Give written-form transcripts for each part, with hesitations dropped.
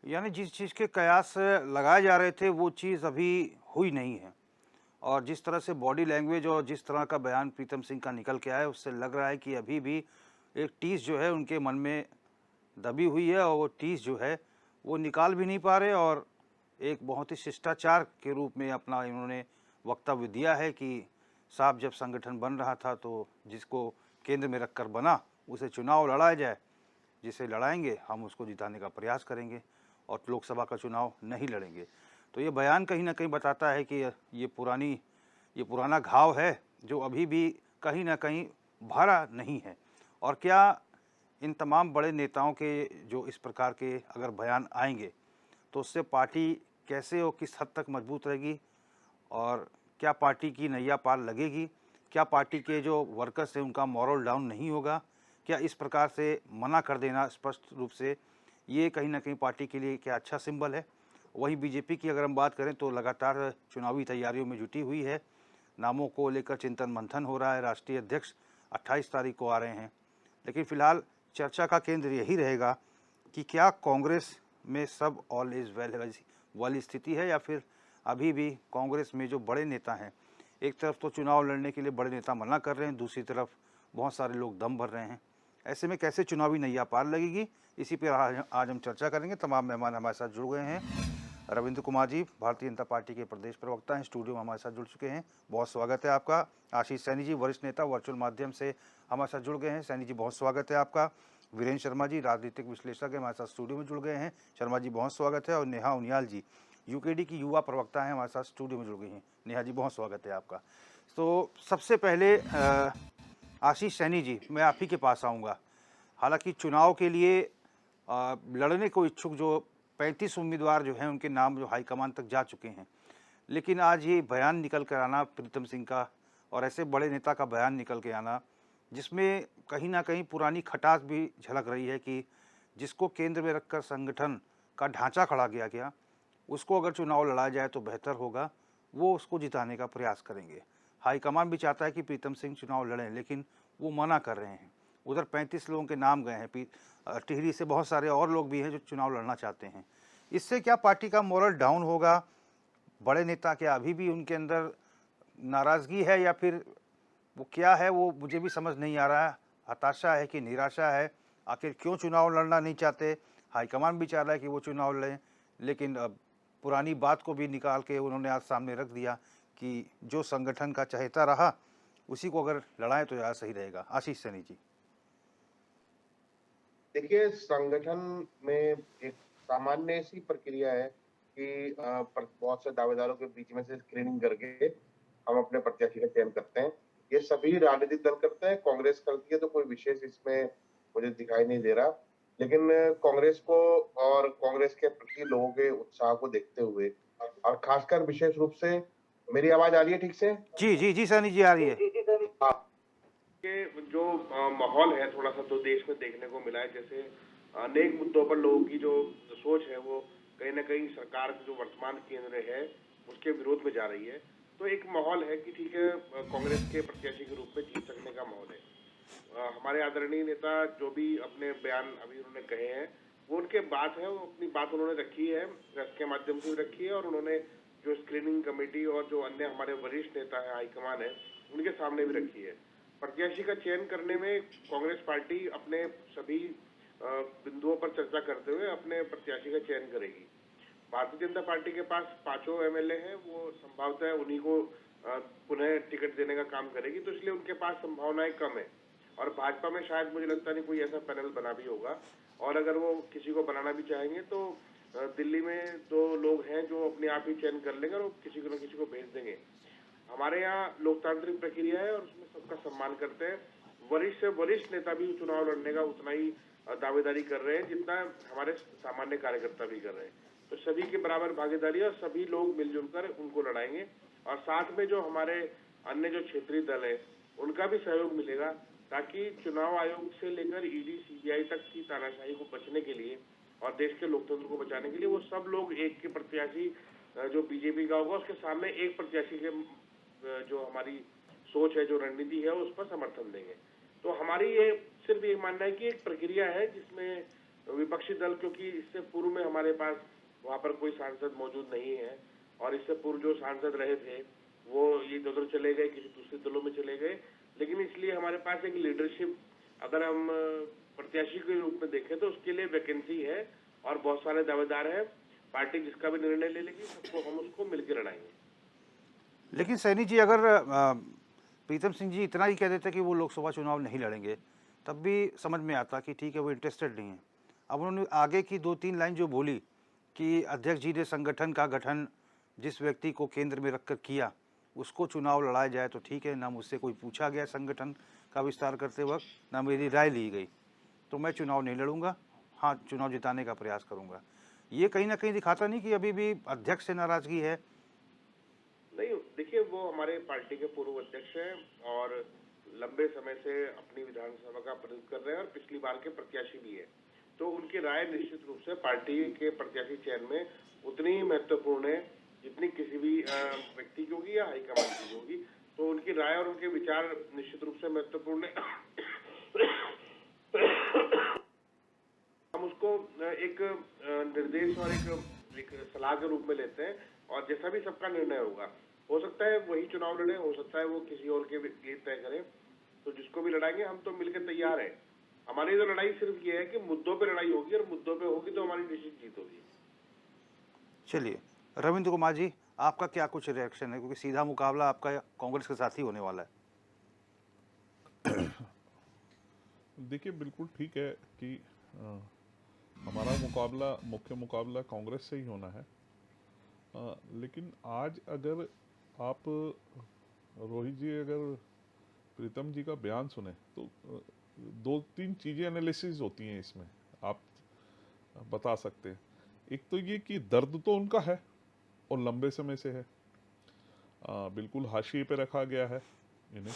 यानी जिस चीज़ के कयास लगाए जा रहे थे वो चीज़ अभी हुई नहीं है। और जिस तरह से बॉडी लैंग्वेज और जिस तरह का बयान प्रीतम सिंह का निकल के आया है, उससे लग रहा है कि अभी भी एक टीस जो है उनके मन में दबी हुई है और वो टीस जो है वो निकाल भी नहीं पा रहे। और एक बहुत ही शिष्टाचार के रूप में अपना इन्होंने वक्तव्य दिया है कि साहब जब संगठन बन रहा था तो जिसको केंद्र में रखकर बना उसे चुनाव लड़ाया जाए, जिसे लड़ाएंगे हम उसको जिताने का प्रयास करेंगे और लोकसभा का चुनाव नहीं लड़ेंगे। तो ये बयान कहीं ना कहीं बताता है कि ये पुराना घाव है जो अभी भी कहीं ना कहीं भरा नहीं है। और क्या इन तमाम बड़े नेताओं के जो इस प्रकार के अगर बयान आएंगे तो उससे पार्टी कैसे और किस हद तक मजबूत रहेगी, और क्या पार्टी की नैया पार लगेगी, क्या पार्टी के जो वर्कर्स हैं उनका मॉरल डाउन नहीं होगा, क्या इस प्रकार से मना कर देना स्पष्ट रूप से ये कहीं ना कहीं पार्टी के लिए क्या अच्छा सिंबल है। वहीं बीजेपी की अगर हम बात करें तो लगातार चुनावी तैयारियों में जुटी हुई है, नामों को लेकर चिंतन मंथन हो रहा है, राष्ट्रीय अध्यक्ष 28 तारीख को आ रहे हैं। लेकिन फिलहाल चर्चा का केंद्र यही रहेगा कि क्या कांग्रेस में सब ऑल इज़ वेल वाली स्थिति है, या फिर अभी भी कांग्रेस में जो बड़े नेता हैं, एक तरफ तो चुनाव लड़ने के लिए बड़े नेता मना कर रहे हैं, दूसरी तरफ बहुत सारे लोग दम भर रहे हैं। ऐसे में कैसे चुनावी नैया पार लगेगी, इसी पर आज हम चर्चा करेंगे। तमाम मेहमान हमारे साथ जुड़ गए हैं। रविंद्र कुमार जी भारतीय जनता पार्टी के प्रदेश प्रवक्ता हैं, स्टूडियो में हमारे साथ जुड़ चुके हैं, बहुत स्वागत है आपका। आशीष सैनी जी वरिष्ठ नेता वर्चुअल माध्यम से हमारे साथ जुड़ गए हैं, सैनी जी बहुत स्वागत है आपका। वीरेंद्र शर्मा जी राजनीतिक विश्लेषक हमारे साथ स्टूडियो में जुड़ गए हैं, शर्मा जी बहुत स्वागत है। और नेहा उनियाल जी यूकेडी की युवा प्रवक्ता हैं, हमारे साथ स्टूडियो में जुड़ गई हैं, नेहा जी बहुत स्वागत है आपका। तो सबसे पहले आशीष सैनी जी मैं आप ही के पास आऊँगा। हालांकि चुनाव के लिए लड़ने को इच्छुक जो 35 उम्मीदवार जो हैं उनके नाम जो हाईकमान तक जा चुके हैं, लेकिन आज ये बयान निकल कर आना प्रीतम सिंह का और ऐसे बड़े नेता का बयान निकल के आना जिसमें कहीं ना कहीं पुरानी खटास भी झलक रही है कि जिसको केंद्र में रखकर संगठन का ढांचा खड़ा किया गया उसको अगर चुनाव लड़ा जाए तो बेहतर होगा, वो उसको जिताने का प्रयास करेंगे। हाईकमान भी चाहता है कि प्रीतम सिंह चुनाव लड़ें, लेकिन वो मना कर रहे हैं। उधर 35 लोगों के नाम गए हैं, टिहरी से बहुत सारे और लोग भी हैं जो चुनाव लड़ना चाहते हैं। इससे क्या पार्टी का मोरल डाउन होगा? बड़े नेता क्या अभी भी उनके अंदर नाराज़गी है, या फिर वो क्या है वो मुझे भी समझ नहीं आ रहा है। हताशा है कि निराशा है? आखिर क्यों चुनाव लड़ना नहीं चाहते? हाईकमान भी चाह रहा है कि वो चुनाव लड़ें, लेकिन अब पुरानी बात को भी निकाल के उन्होंने आज सामने रख दिया कि जो संगठन का चहेता रहा उसी को अगर लड़ाएं तो ज़्यादा सही रहेगा। आशीष सैनी जी। देखिए, संगठन में एक सामान्य सी प्रक्रिया है कि बहुत से दावेदारों के बीच में से स्क्रीनिंग करके हम अपने प्रत्याशी का चयन करते हैं। ये सभी राजनीतिक दल करते हैं, कांग्रेस करती है, तो कोई विशेष इसमें मुझे दिखाई नहीं दे रहा। लेकिन कांग्रेस को और कांग्रेस के प्रति लोगों के उत्साह को देखते हुए और खासकर विशेष रूप से मेरी आवाज आ रही है ठीक से? जी जी जी सैनी जी आ रही है। हाँ, के जो माहौल है थोड़ा सा तो देश में देखने को मिला है। जैसे अनेक मुद्दों पर लोगों की जो सोच है वो कहीं ना कहीं सरकार जो वर्तमान केंद्र है उसके विरोध में जा रही है। तो एक माहौल है कि ठीक है, कांग्रेस के प्रत्याशी के रूप में जीत सकने का माहौल है। हमारे आदरणीय नेता जो भी अपने बयान अभी उन्होंने कहे हैं वो उनके बात है, वो अपनी बात उन्होंने रखी है, प्रेस के माध्यम से भी रखी है और उन्होंने जो स्क्रीनिंग कमेटी और जो अन्य हमारे वरिष्ठ नेता है, हाईकमान है, उनके सामने भी रखी है। प्रत्याशी का चयन करने में कांग्रेस पार्टी अपने सभी बिंदुओं पर चर्चा करते हुए अपने प्रत्याशी का चयन करेगी। भारतीय जनता पार्टी के पास 5 एमएलए हैं, वो संभवतः उन्हीं को पुनः टिकट देने का काम करेगी, तो इसलिए उनके पास संभावनाएं कम है। और भाजपा में शायद मुझे लगता नहीं कोई ऐसा पैनल बना भी होगा, और अगर वो किसी को बनाना भी चाहेंगे तो दिल्ली में 2 लोग हैं जो अपने आप ही चयन कर लेंगे और वो किसी को न किसी को भेज देंगे। हमारे यहाँ लोकतांत्रिक प्रक्रिया है और उसमें सबका सम्मान करते हैं। वरिष्ठ से वरिष्ठ नेता भी चुनाव लड़ने का उतना ही दावेदारी कर रहे हैं जितना हमारे सामान्य कार्यकर्ता भी कर रहे हैं। तो सभी के बराबर भागीदारी और सभी लोग मिलजुल कर उनको लड़ाएंगे, और साथ में जो हमारे अन्य जो क्षेत्रीय दल है उनका भी सहयोग मिलेगा, ताकि चुनाव आयोग से लेकर ईडी सीबीआई तक की तानाशाही को बचने के लिए और देश के लोकतंत्र को बचाने के लिए वो सब लोग एक के प्रत्याशी जो बीजेपी का होगा उसके सामने एक प्रत्याशी के जो हमारी सोच है, जो रणनीति है, उस पर समर्थन देंगे। तो हमारी ये सिर्फ ये मानना है कि एक प्रक्रिया है जिसमें विपक्ष विपक्षी दल, क्योंकि इससे पूर्व में हमारे पास वहाँ पर कोई सांसद मौजूद नहीं है और इससे पूर्व जो सांसद रहे थे वो ये उधर चले गए, किसी दूसरे दलों में चले गए, लेकिन इसलिए हमारे पास एक लीडरशिप, अगर हम प्रत्याशी के रूप में देखें तो उसके लिए वैकेंसी है और बहुत सारे दावेदार हैं। पार्टी जिसका भी निर्णय ले लेगी, सबको हम उसको मिलकर लड़ाएंगे। लेकिन सैनी जी, अगर प्रीतम सिंह जी इतना ही कह देते कि वो लोकसभा चुनाव नहीं लड़ेंगे, तब भी समझ में आता कि ठीक है, वो इंटरेस्टेड नहीं है। अब उन्होंने आगे की 2-3 लाइन जो बोली कि अध्यक्ष जी ने संगठन का गठन जिस व्यक्ति को केंद्र में रखकर किया, उसको चुनाव लड़ाया जाए तो ठीक है, ना मुझसे कोई पूछा गया संगठन का विस्तार करते वक्त, ना मेरी राय ली गई, तो मैं चुनाव नहीं लड़ूंगा, हाँ चुनाव जिताने का प्रयास करूंगा। ये कहीं ना कहीं दिखाता नहीं कि अभी भी अध्यक्ष से नाराजगी है? नहीं, देखिए, वो हमारे पार्टी के पूर्व अध्यक्ष हैं और लंबे समय से अपनी विधानसभा का प्रतिनिधित्व कर रहे हैं और पिछली बार के प्रत्याशी भी है, तो उनकी राय निश्चित रूप से पार्टी के प्रत्याशी चयन में उतनी ही महत्वपूर्ण है जितनी किसी भी व्यक्ति की होगी या हाईकमान की होगी। तो उनकी राय और उनके विचार निश्चित रूप से महत्वपूर्ण है। हम उसको एक निर्देश और एक सलाह के रूप में लेते हैं और जैसा भी सबका निर्णय होगा, हो सकता है वही चुनाव लड़े, हो सकता है वो किसी और के लिए तय करें, तो जिसको भी लड़ाएंगे हम तो मिलकर तैयार हैं। हमारी तो लड़ाई सिर्फ ये है कि मुद्दों पे लड़ाई होगी और मुद्दों पे होगी तो हमारी निश्चित जीत होगी। चलिए, रविंद्र कुमार जी, आपका क्या कुछ रिएक्शन है, क्योंकि सीधा मुकाबला आपका कांग्रेस के साथ ही होने वाला है? देखिए, बिल्कुल ठीक है कि हमारा मुकाबला, मुख्य मुकाबला कांग्रेस से ही होना है। लेकिन आज अगर आप रोहित जी, अगर प्रीतम जी का बयान सुने तो 2-3 चीज़ें एनालिसिस होती हैं इसमें, आप बता सकते हैं। एक तो ये कि दर्द तो उनका है और लंबे समय से है, बिल्कुल हाशिए पे रखा गया है इन्हें।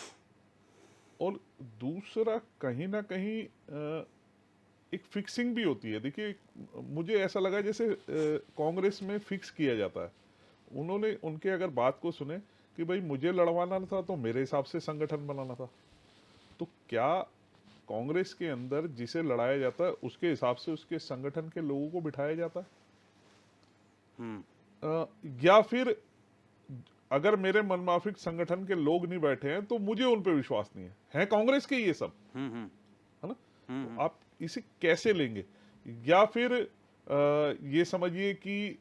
और दूसरा, कहीं ना कहीं एक फिक्सिंग भी होती है। देखिए, मुझे ऐसा लगा जैसे कांग्रेस में फिक्स किया जाता है। उन्होंने उनके अगर बात को सुने कि भाई मुझे लड़वाना था तो मेरे हिसाब से संगठन बनाना था, तो क्या कांग्रेस के अंदर जिसे लड़ाया जाता है उसके हिसाब से उसके संगठन के लोगों को बिठाया जाता है? या फिर अगर मेरे मनमाफिक संगठन के लोग नहीं बैठे हैं तो मुझे उन पे विश्वास नहीं है कांग्रेस के ये सब, है ना? तो आप इसे कैसे लेंगे? या फिर ये समझिए कि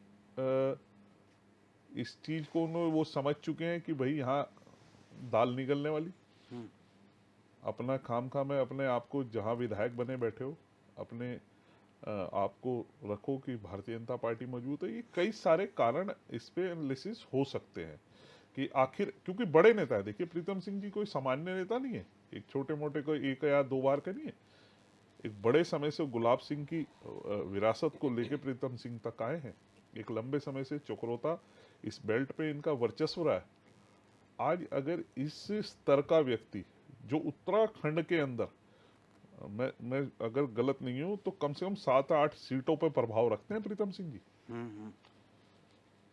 इस चीज को वो समझ चुके हैं कि भाई यहाँ दाल निकलने वाली, अपना खाम है, अपने आप को जहाँ विधायक बने बैठे हो, अपने आपको रखो कि भारतीय जनता पार्टी मजबूत है। ये कई सारे कारण इस पे एनालिसिस हो सकते हैं कि आखिर, क्योंकि बड़े नेता है। देखिए, प्रीतम सिंह जी कोई सामान्य नेता नहीं है, एक छोटे मोटे कोई 1 या 2 बार का नहीं है। एक बड़े समय से गुलाब सिंह की विरासत को लेके प्रीतम सिंह तक आए हैं। एक लंबे समय से चक्रोता इस बेल्ट पे इनका वर्चस्व रहा है। आज अगर इस स्तर का व्यक्ति जो उत्तराखंड के अंदर, मैं अगर गलत नहीं हूं तो कम से कम 7-8 सीटों पर प्रभाव रखते हैं प्रीतम सिंह जी।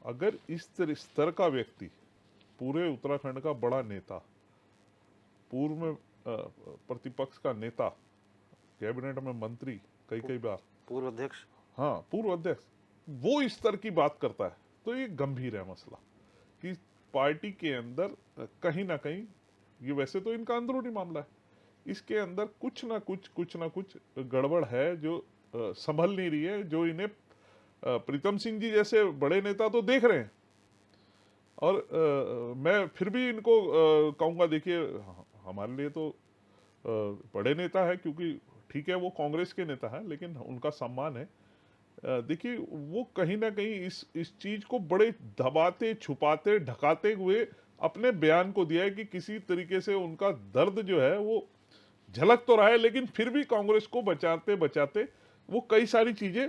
अगर इस स्तर का व्यक्ति, पूरे उत्तराखंड का बड़ा नेता, पूर्व में प्रतिपक्ष का नेता, कैबिनेट में मंत्री कई बार, पूर्व अध्यक्ष, हाँ पूर्व अध्यक्ष, वो इस स्तर की बात करता है तो ये गंभीर है मसला कि पार्टी के अंदर कहीं ना कहीं, ये वैसे तो इनका अंदरूनी मामला है, इसके अंदर कुछ ना कुछ गड़बड़ है जो संभल नहीं रही है, जो इन्हें प्रीतम सिंह जी जैसे बड़े नेता तो देख रहे हैं। और मैं फिर भी इनको कहूँगा, देखिए हमारे लिए तो बड़े नेता है, क्योंकि ठीक है वो कांग्रेस के नेता है लेकिन उनका सम्मान है। देखिए, वो कहीं ना कहीं इस चीज को बड़े दबाते, छुपाते, ढकाते हुए अपने बयान को दिया है कि किसी तरीके से उनका दर्द जो है वो झलक तो रहा है, लेकिन फिर भी कांग्रेस को बचाते बचाते वो कई सारी चीजें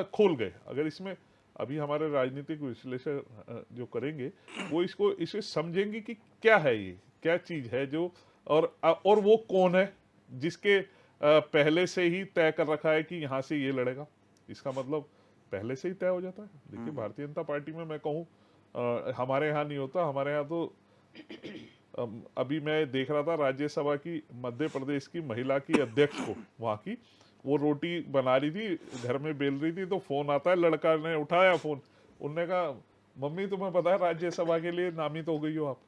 खोल गए। अगर इसमें अभी हमारे राजनीतिक विश्लेषण जो करेंगे वो इसे समझेंगे कि क्या है, ये क्या चीज है जो, और वो कौन है जिसके पहले से ही तय कर रखा है कि यहाँ से ये लड़ेगा। इसका मतलब पहले से ही तय हो जाता है। देखिए, भारतीय जनता पार्टी में मैं कहूँ, हमारे यहाँ नहीं होता। हमारे यहाँ तो अभी मैं देख रहा था राज्यसभा की, मध्य प्रदेश की महिला की अध्यक्ष को, वहाँ की, वो रोटी बना रही थी, घर में बेल रही थी, तो फोन आता है, लड़का ने उठाया फोन, उनने कहा मम्मी तुम्हें पता है राज्यसभा के लिए नामित हो गई हो आप।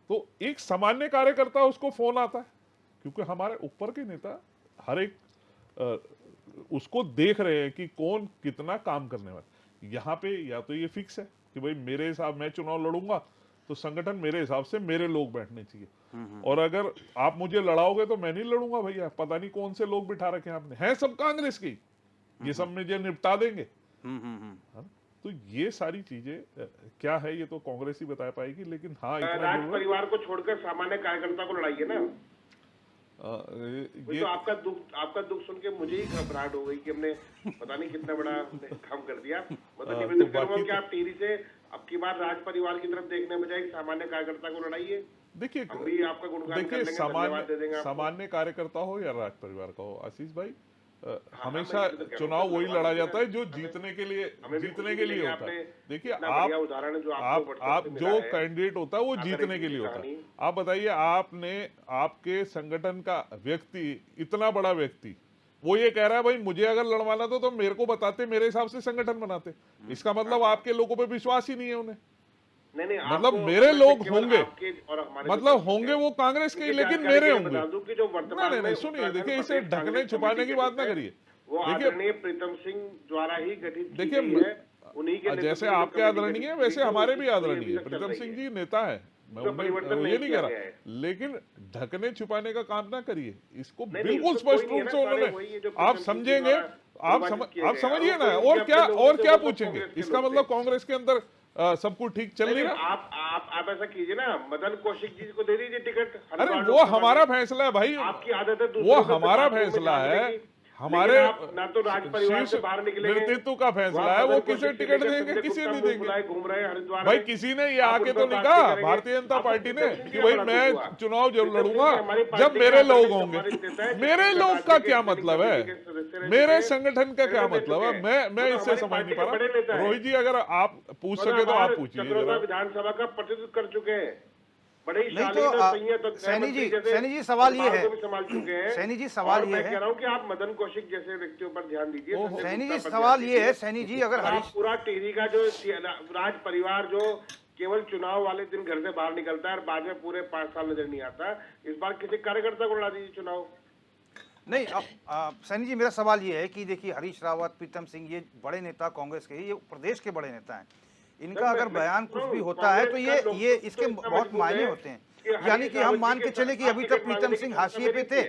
तो एक सामान्य कार्यकर्ता उसको फोन आता है, क्योंकि हमारे ऊपर के नेता हर एक उसको देख रहे हैं कि कौन कितना काम करने वाला। यहाँ पे या तो ये फिक्स है कि भाई मेरे हिसाब, मैं चुनाव लड़ूंगा तो संगठन मेरे हिसाब से मेरे लोग बैठने चाहिए, और अगर आप मुझे लड़ाओगे तो मैं नहीं लड़ूंगा भैया, पता नहीं कौन से लोग बिठा रखे हैं आपने, हैं सब कांग्रेस की, ये सब मुझे निपटा देंगे। है? तो ये सारी चीजें क्या है ये तो कांग्रेस ही बता पाएगी, लेकिन हाँ इतना राज जरूर परिवार को छोड़कर सामान्य कार्यकर्ता को लड़ाइए ना। ये तो आपका दुख सुन के मुझे ही घबराहट हो गई कि हमने पता नहीं कितना बड़ा काम कर दिया। मतलब निवेदन करूंगा कि आप टीवी से अब की बार राज परिवार की तरफ देखने बजाय सामान्य कार्यकर्ता को लड़ाइए। देखिए, हम भी आपका गुणगान कर लेंगे, धन्यवाद दे देंगे आपको। सामान्य कार्यकर्ता हो या राज परिवार का हो, आशीष भाई, हमेशा मैं तो कह रहा हूं, चुनाव वही धन्यवाद लड़ा देना। जाता है जो जीतने के लिए हमें भी जीतने खुशी के लिए मिलेगी, होता है। आपने देखिए इतना आप बढ़िया उदाहरण है जो आपको WhatsApp आप से मिला जो है। कैंडिडेट होता है वो आदरणीय जीतने के की लिए होता है। कहानी। आप बताइए, आपने आपके संगठन का व्यक्ति, इतना बड़ा व्यक्ति, वो ये कह रहा है भाई मुझे अगर लड़वाना तो मेरे को बताते, मेरे हिसाब से संगठन बनाते। इसका मतलब आपके लोगों पे विश्वास ही नहीं है उन्हें। नहीं, मतलब आपको मेरे लोग केवल होंगे, आपके और हमारे मतलब जो होंगे वो कांग्रेस के ही, उनकी लेकिन जानकारी मेरे के लिए होंगे। बता दूं कि जो वर्तमान नहीं में सुनिए, उत्तराखंड देखिए इसे प्रदेश ढकने कांग्रेस छुपाने कमेटी की बात ना गठित है, करिए। वो देखिए आदरणीय प्रीतम सिंह द्वारा ही गठित की देखिए, गई है। उन्हीं के जैसे नेतृत्व में जो आपके कमेटी आदरणीय गठित है की वैसे गई, हमारे भी वो आदरणीय अभी है, तक चल प्रीतम रही सिंह है। जी नेता है, मैं उसका परिवर्तन ये नहीं नहीं किया कह गया रहा, है। लेकिन ढकने छुपाने का काम ना करिए इसको। नहीं, बिल्कुल उसमें कोई स्पष्ट नहीं है रूप ना, से सारे उन्होंने, वही है जो आप प्रीतम सिंह जी समझेंगे, द्वारा निर्वाचित किए आप गए हैं। समझिए ना, कोई और उनके क्या अपने लोग और थे, क्या वो सब पूछेंगे। कांग्रेस के इसका लोग मतलब थे। कांग्रेस के अंदर सब कुछ ठीक चल नहीं नहीं, रहा। आप ऐसा कीजिए ना, मदन कौशिक जी को दे दीजिए टिकट। अरे हरिद्वार वो लोकसभा हमारा में। फैसला है भाई, आपकी आदत है वो दूसरों के हमारा बाथरूम में फैसला झांकने है, की, हमारे लेकिन आप ना तो राज परिवार शीर्ष से बाहर निकलेंगे, नेतृत्व का फैसला वहाँ है, वो मदन किसे कौशिक से टिकट लेकर देंगे संजय किसे गुप्ता नहीं मुंह देंगे। फुलाए घूम रहे हैं हरिद्वार भाई में। किसी ने ये आप आके उन पर तो नहीं बात कहा करेंगे। भारतीय जनता आपको पार्टी ने प्रीतम सिंह कि जी भाई का बड़ा मैं दुख हुआ। चुनाव जब प्रीतम सिंह लड़ूंगा जी हमारी जब पार्टी के मेरे लोग आदरणीय होंगे। सम्मानित नेता है, मेरे छत्तीसगढ़ लोग राज्य का के क्या स्क्रीनिंग मतलब है, कमेटी के सदस्य रह मेरे चुके हैं, संगठन का क्या सेनेटर रह मतलब चुके है, हैं। मैं वो तो इससे हमारी समझ पार्टी नहीं के पा बड़े नेता रहा। हैं। रोहित जी अगर आप पूछ सके तो सदाबहार आप पूछिए चक्रोदा जरा। विधानसभा का प्रतिनिधित्व कर चुके हैं, बड़े ही नहीं तो शालीन और संयत और सैनी जी, जैसे सैनी जी सवाल ये पदभार है, को भी संभाल चुके हैं। सैनी जी सवाल और ये मैं है, कह रहा हूं कि आप मदन कौशिक जैसे व्यक्तियों पर ध्यान दीजिए। संजय सैनी गुप्ता जी पर सवाल ध्यान ये है, दीजिए। सैनी जी अगर और आप हरीश पूरा टिहरी का जो राज परिवार जो केवल चुनाव वाले दिन घर से बाहर निकलता है और बाद में पूरे 5 साल नजर नहीं आता, इस बार किसी कार्यकर्ता को लड़ा दीजिए चुनाव। नहीं। अब सैनी जी मेरा सवाल ये है कि देखिए हरीश रावत, प्रीतम सिंह, ये बड़े नेता कांग्रेस के, ये प्रदेश के बड़े नेता हैं, इनका अगर बयान कुछ भी होता है तो ये इसके बहुत मायने होते हैं। यानी कि हम मान के चले कि अभी तक प्रीतम सिंह हाशिए पे थे,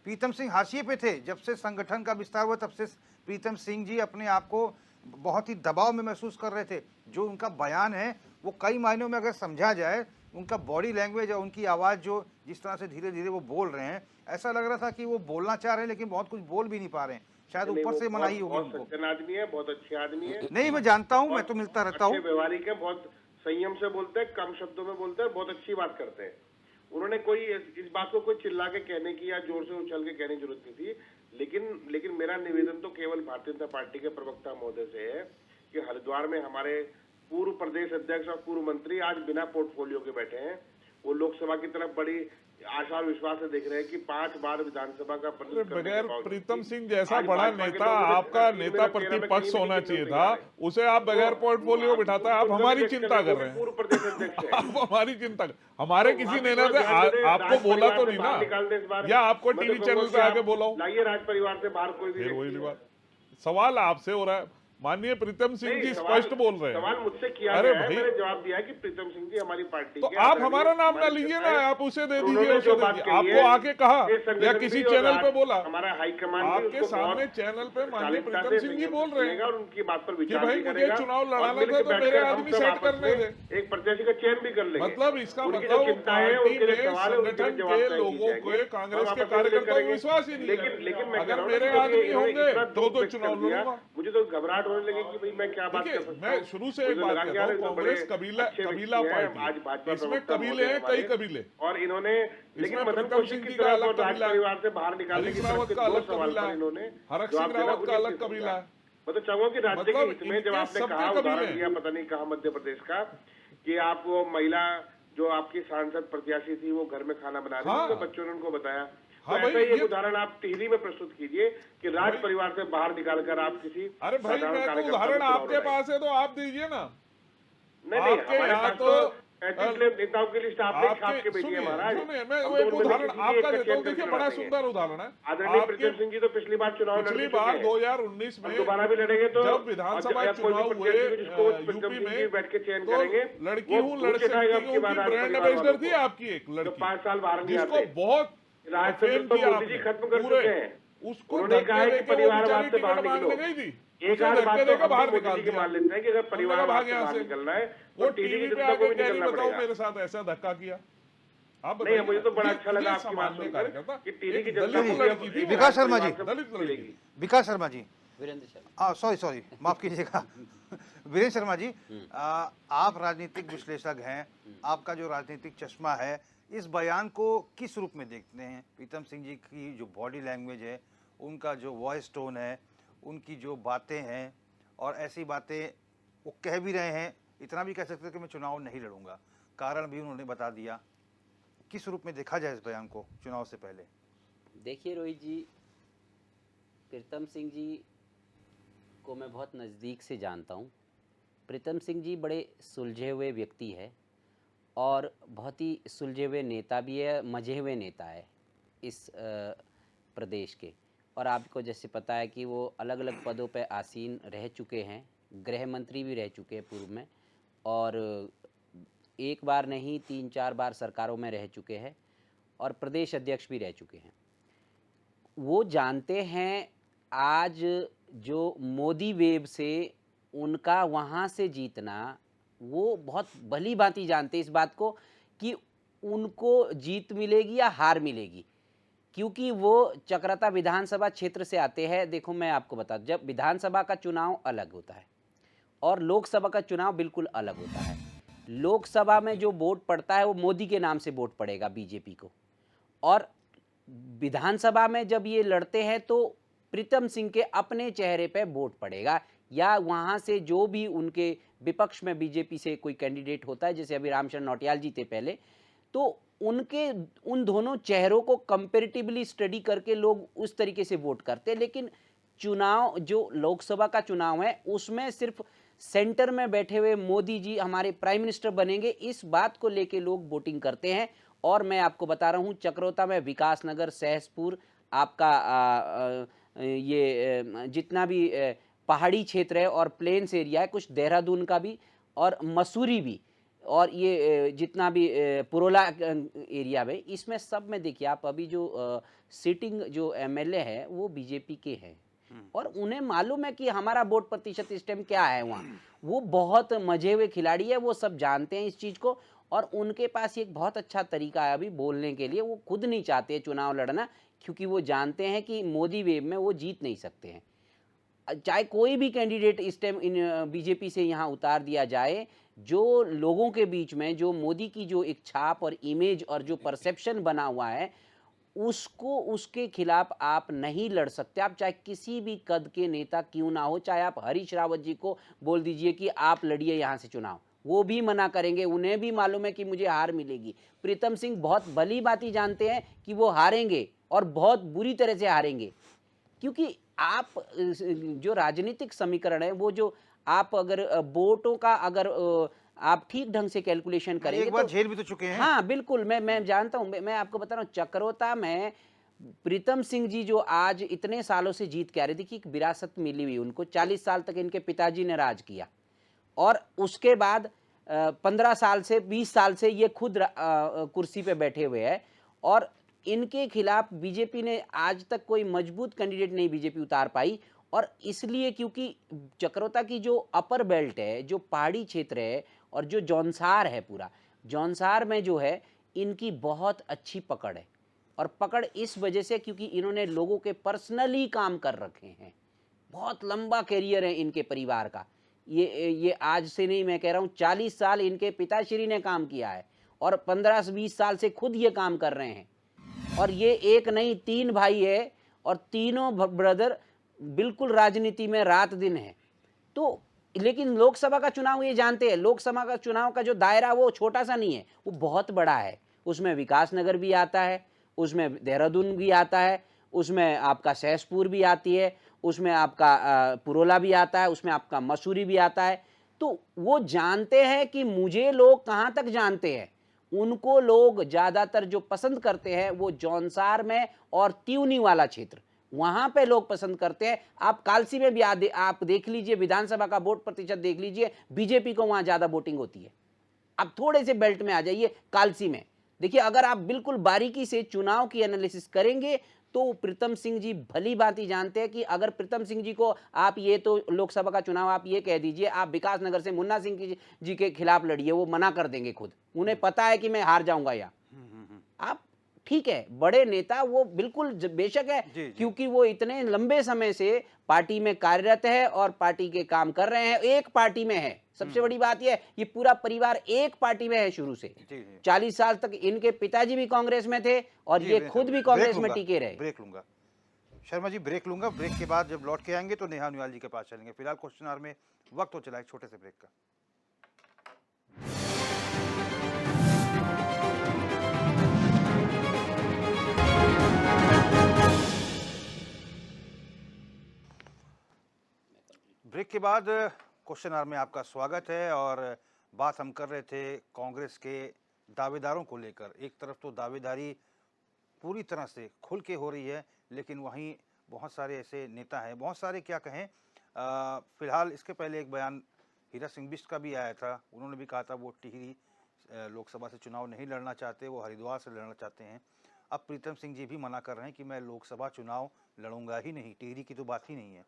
प्रीतम सिंह हाशिए पे थे, जब से संगठन का विस्तार हुआ तब से प्रीतम सिंह जी अपने आप को बहुत ही दबाव में महसूस कर रहे थे। जो उनका बयान है वो कई मायनों में अगर समझा जाए, उनका बॉडी लैंग्वेज और उनकी आवाज़ जो जिस तरह से धीरे धीरे वो बोल रहे हैं, ऐसा लग रहा था कि वो बोलना चाह रहे हैं लेकिन बहुत कुछ बोल भी नहीं पा रहे हैं, शायद ऊपर से मनाही होगी बहुत उनको। सज्जन आदमी है, बहुत अच्छे आदमी है। नहीं मैं जानता हूँ, मैं तो मिलता रहता हूँ। अच्छे व्यवहारिक है, बहुत संयम से बोलते हैं, कम शब्दों में बोलते हैं, बहुत अच्छी बात करते हैं। उन्होंने कोई इस बात को कोई चिल्ला के कहने की या जोर से उछल के कहने की जरूरत नहीं थी। लेकिन मेरा निवेदन तो केवल भारतीय जनता पार्टी के प्रवक्ता महोदय से है कि हरिद्वार में हमारे पूर्व प्रदेश अध्यक्ष और पूर्व मंत्री आज बिना पोर्टफोलियो के बैठे हैं। वो लोकसभा की तरफ बड़ी आशा और विश्वास से देख रहे हैं कि 5 बार विधानसभा का प्रतिनिधित्व करने के बगैर बावजूद प्रीतम भी सिंह जैसा आज बड़ा भाजपा के नेता, लोगों ने आपका 3 नेता में 13 में प्रतिपक्ष कहीं होना नहीं चाहिए तैयार था, है। उसे आप बगैर पोर्टफोलियो बिठाता है। आप हमारी चिंता कर रहे पूर्व हैं, प्रदेश अध्यक्ष है। आप हमारी चिंता हमारे तो किसी वहाँ पे नेता थोड़ा से ध्यान दे, आपको राज बोला परिवार तो से नहीं बाहर ना, निकाल दे इस बार। या आपको मैं तो टीवी कहूंगा चैनल कि पे आके आप बोला लाइए राज परिवार से बाहर कोई भी फिर व्यक्ति वही है। बात। सवाल आपसे हो रहा है, माननीय प्रीतम सिंह जी स्पष्ट बोल रहे हैं। सवाल मुझसे किया अरे गया है, भाई, मैंने जवाब दिया है कि प्रीतम सिंह जी हमारी पार्टी तो के आप आदरणीय हमारा नाम ना हमारे लीजिए नेता ना, हैं। आप उसे दे उन्होंने दीजिए, जो उसे दे बात दीजिए। कही आपको है, आके कहा ये या संगठन किसी भी और चैनल पे राज- बोला, हमारा हाईकमान भी आपके उसको सामने बहुत चैनल पे माननीय शालीनता प्रीतम से सिंह जी संयम बोल से रहे हैं सुनेगा और उनकी बात पर कि विचार भाई भी मुझे करेगा चुनाव और लड़ाना मिलकर था तो बैठकर मेरे हम आदमी सब सेट आपस करने में दे। एक प्रत्याशी का चयन भी कर लेंगे। मतलब इसका उनकी जो मतलब चिंता है पार्टी उनके लिए में सवाल है, उनके लिए संगठन जवाब के तय किए लोगों जाएंगे। को कांग्रेस हम के आपस में कार्यकर्ताओं को करेंगे। विश्वास ही नहीं है। लेकिन मैं कह अगर रहा हूं मेरे ना, आदमी इन्होंने होंगे इतना तो दुख व्यक्त चुनाव कर दिया, लड़ूंगा। मुझे तो घबराहट होने लगी कि भाई मैं क्या बात कर देखिए, सकता मैं हूं। शुरू से एक मुझे बात लगा कि कहता यार हूँ, ये तो कांग्रेस बड़े कबीला अच्छे कबीला व्यक्ति हैं, पार्टी आज भाजपा है, इसमें प्रवक्ता कबीले महोदय हैं, हमारे। कई कबीले, और इन्होंने लेकिन इसमें मदन प्रीतम कौशिक सिंह की जी का तरफ अलग और राज कबीला है, परिवार से बाहर निकालने हरीश की तरफ रावत के का 2 अलग सवाल कबीला पर है, इन्होंने हरक जवाब सिंह देना रावत का उचित अलग नहीं कबीला समझा। है। मैं तो चाहूंगा कि राज्य के मतलब हित में, जब इनके आपने सबके कहा कबीले उदाहरण हैं। दिया पता नहीं कहा मध्य प्रदेश का, कि आप वो महिला जो आपकी सांसद प्रत्याशी थी वो घर में खाना बना रही थी, हाँ। तो बच्चों ने उनको बताया हाँ तो ऐसा भाई, ही एक ये उदाहरण आप टिहरी में प्रस्तुत कीजिए कि राज भाई- परिवार से बाहर निकालकर आप किसी अरे भाई, साधारण मैं तो कार्यकर्ता उदाहरण को चुनाव आपके लड़ाएं। पास है तो आप दीजिए ना। नहीं नहीं, आपके हमारे यहाँ पास तो तो 35 नेताओं की लिस्ट आपने छाप आपके के भेजी है सुनिए महाराज। सुनिए, मैं हम वो तो एक उनमें से उदाहरण किसी भी आपका एक का देता हूँ। चयन देखिए, करके बड़ा लड़ा देंगे। सुंदर उदाहरण है आदरणीय आपके। प्रीतम सिंह जी तो पिछली बार चुनाव लड़ पिछली भी चुके बार हैं, 2019 अब में दोबारा भी लड़ेंगे तो जब विधानसभा या कोई भी चुनाव हुए प्रत्याशी जिसको प्रीतम यूपी सिंह जी में, बैठ के चयन तो करेंगे लड़की वो हूँ भूत लड़ चिढ़ाएगा सकती आपकी हूँ बार की राज ब्रांड परिवार एम्बेसडर वालों थी को, आपकी एक जो लड़की, 5 साल बाहर नहीं जिसको आते। बहुत राजतंत्र फेम तो किया मोदी जी आपने खत्म कर पूरे, चुके हैं। उसको उन्होंने कहा धक्के है कि देके वो परिवारवाद बेचारी से बाहर टिकट मांगने निकलो। गई थी, एक उसे आध बात धक्के तो देके हम भी बाहर मोदी निकाल जी की दिया। मान लेते हैं कि अगर हमने कहा परिवारवाद भाग से यहाँ बाहर से। निकलना है वो तो टीवी की टीवी पे जनता को आके भी कह रही निकलना बताओ पड़ेगा। मेरे साथ ऐसा धक्का किया। आप नहीं, बताइए मुझे तो ना, बड़ा अच्छा लगा ये आपकी बात सामान्य सुनकर कार्यकर्ता, कि टीवी की एक जनता दलित को भी लड़की थी अब वो, विकास शर्मा जी, दलित लड़की। मिलेगी। विकास शर्मा जी, वीरेंद्र शर्मा। सॉरी सॉरी माफ कीजिएगा। वीरेंद्र शर्मा जी, आप राजनीतिक विश्लेषक हैं, आपका जो राजनीतिक चश्मा है, इस बयान को किस रूप में देखते हैं? प्रीतम सिंह जी की जो बॉडी लैंग्वेज है, उनका जो वॉइस टोन है, उनकी जो बातें हैं, और ऐसी बातें वो कह भी रहे हैं, इतना भी कह सकते हैं कि मैं चुनाव नहीं लड़ूंगा, कारण भी उन्होंने बता दिया। किस रूप में देखा जाए इस बयान को चुनाव से पहले? देखिए रोहित जी, प्रीतम सिंह जी को मैं बहुत नज़दीक से जानता हूँ। प्रीतम सिंह जी बड़े सुलझे हुए व्यक्ति है और बहुत ही सुलझे हुए नेता भी है, मजे हुए नेता है इस प्रदेश के। और आपको जैसे पता है कि वो अलग अलग पदों पर आसीन रह चुके हैं, गृह मंत्री भी रह चुके हैं पूर्व में, और एक बार नहीं 3-4 बार सरकारों में रह चुके हैं, और प्रदेश अध्यक्ष भी रह चुके हैं। वो जानते हैं आज जो मोदी वेव से उनका वहाँ से जीतना, वो बहुत भली भांति जानते इस बात को कि उनको जीत मिलेगी या हार मिलेगी, क्योंकि वो चक्राता विधानसभा क्षेत्र से आते हैं। देखो मैं आपको बता दूं, जब विधानसभा का चुनाव अलग होता है और लोकसभा का चुनाव बिल्कुल अलग होता है। लोकसभा में जो वोट पड़ता है वो मोदी के नाम से वोट पड़ेगा बीजेपी को, और विधानसभा में जब ये लड़ते हैं तो प्रीतम सिंह के अपने चेहरे पे वोट पड़ेगा, या वहाँ से जो भी उनके विपक्ष में बीजेपी से कोई कैंडिडेट होता है, जैसे अभी रामशरण नौटियाल जी थे पहले, तो उनके उन दोनों चेहरों को कंपेरेटिवली स्टडी करके लोग उस तरीके से वोट करते हैं। लेकिन चुनाव जो लोकसभा का चुनाव है उसमें सिर्फ सेंटर में बैठे हुए मोदी जी हमारे प्राइम मिनिस्टर बनेंगे, इस बात को लेके लोग वोटिंग करते हैं। और मैं आपको बता रहा हूँ, चक्रोता में विकासनगर, सहसपुर, आपका जितना भी पहाड़ी क्षेत्र है और प्लेन्स एरिया है, कुछ देहरादून का भी और मसूरी भी, और ये जितना भी पुरोला एरिया में, इसमें सब में देखिए आप अभी जो सिटिंग जो एमएलए है वो बीजेपी के हैं, और उन्हें मालूम है कि हमारा वोट प्रतिशत इस टाइम क्या है वहाँ। वो बहुत मजे हुए खिलाड़ी है, वो सब जानते हैं इस चीज़ को, और उनके पास एक बहुत अच्छा तरीका है अभी बोलने के लिए। वो खुद नहीं चाहते चुनाव लड़ना, क्योंकि वो जानते हैं कि मोदी वेव में वो जीत नहीं सकते हैं। चाहे कोई भी कैंडिडेट इस टाइम इन बीजेपी से यहाँ उतार दिया जाए, जो लोगों के बीच में जो मोदी की जो एक छाप और इमेज और जो परसेप्शन बना हुआ है, उसको उसके खिलाफ आप नहीं लड़ सकते। आप चाहे किसी भी कद के नेता क्यों ना हो, चाहे आप हरीश रावत जी को बोल दीजिए कि आप लड़िए यहाँ से चुनाव, वो भी मना करेंगे, उन्हें भी मालूम है कि मुझे हार मिलेगी। प्रीतम सिंह बहुत भली भांति जानते हैं कि वो हारेंगे और बहुत बुरी तरह से हारेंगे, क्योंकि आप जो राजनीतिक समीकरण है वो जो आप अगर वोटों का अगर आप ठीक ढंग से कैलकुलेशन करेंगे एक बार तो झेल भी तो चुके हैं। हाँ बिल्कुल, मैं जानता हूँ। मैं आपको बता रहा हूँ, चक्रोता में प्रीतम सिंह जी जो आज इतने सालों से जीत के आ रहे, देखिए एक विरासत मिली हुई उनको, 40 साल तक इनके पिताजी ने राज किया, और उसके बाद 15 साल से 20 साल से ये खुद कुर्सी पे बैठे हुए हैं, और इनके खिलाफ बीजेपी ने आज तक कोई मजबूत कैंडिडेट नहीं बीजेपी उतार पाई। और इसलिए क्योंकि चक्रोता की जो अपर बेल्ट है, जो पहाड़ी क्षेत्र है, और जो जौनसार है, पूरा जौनसार में जो है इनकी बहुत अच्छी पकड़ है, और पकड़ इस वजह से क्योंकि इन्होंने लोगों के पर्सनली काम कर रखे हैं। बहुत लंबा कैरियर है इनके परिवार का, ये आज से नहीं, मैं कह रहा हूँ 40 साल इनके पिताश्री ने काम किया है, और 15-20 साल से खुद ये काम कर रहे हैं। और ये एक नहीं 3 भाई है, और तीनों ब्रदर बिल्कुल राजनीति में रात दिन है। तो लेकिन लोकसभा का चुनाव ये जानते हैं, लोकसभा का चुनाव का जो दायरा वो छोटा सा नहीं है, वो बहुत बड़ा है। उसमें विकासनगर भी आता है, उसमें देहरादून भी आता है, उसमें आपका सहसपुर भी आती है, उसमें आपका पुरोला भी आता है, उसमें आपका मसूरी भी आता है। तो वो जानते हैं कि मुझे लोग कहाँ तक जानते हैं। उनको लोग ज़्यादातर जो पसंद करते हैं वो जौनसार में और त्यूनी वाला क्षेत्र, वहां पे लोग पसंद करते हैं। आप कालसी में भी आप देख लीजिए, विधानसभा का वोट प्रतिशत देख लीजिए, बीजेपी को वहां ज्यादा वोटिंग होती है। अब थोड़े से बेल्ट में आ जाइए, कालसी में देखिए, अगर आप बिल्कुल बारीकी से चुनाव की एनालिसिस करेंगे तो प्रीतम सिंह जी भली भांति जानते हैं कि अगर प्रीतम सिंह जी को आप ये तो लोकसभा का चुनाव आप ये कह दीजिए आप विकास नगर से मुन्ना सिंह जी के खिलाफ लड़िए, वो मना कर देंगे खुद, उन्हें पता है कि मैं हार जाऊंगा। या आप ठीक है, बड़े नेता वो बिल्कुल बेशक है, जी, जी। क्योंकि वो इतने लंबे समय से पार्टी में कार्यरत है और पार्टी के काम कर रहे हैं, एक पार्टी में है। सबसे बड़ी बात यह, ये पूरा परिवार एक पार्टी में है शुरू से। जी, जी। 40 साल तक इनके पिताजी भी कांग्रेस में थे और जी, ये मैं खुद भी ब्रेक कांग्रेस में लूंगा, टिके रहे। ब्रेक लूंगा शर्मा जी, ब्रेक लूंगा। ब्रेक के बाद जब लौट के आएंगे तो नेहा न्यूयाल जी के पास चलेंगे। फिलहाल क्वेश्चन आवर में वक्त हो चला एक छोटे से ब्रेक का। ब्रेक के बाद क्वेश्चन आवर में आपका स्वागत है और बात हम कर रहे थे कांग्रेस के दावेदारों को लेकर। एक तरफ तो दावेदारी पूरी तरह से खुल के हो रही है, लेकिन वहीं बहुत सारे ऐसे नेता हैं, बहुत सारे क्या कहें, फिलहाल इसके पहले एक बयान हीरा सिंह बिष्ट का भी आया था। उन्होंने भी कहा था वो टिहरी लोकसभा से चुनाव नहीं लड़ना चाहते, वो हरिद्वार से लड़ना चाहते हैं। अब प्रीतम सिंह जी भी मना कर रहे हैं कि मैं लोकसभा चुनाव लड़ूंगा ही नहीं, टिहरी की तो बात ही नहीं है।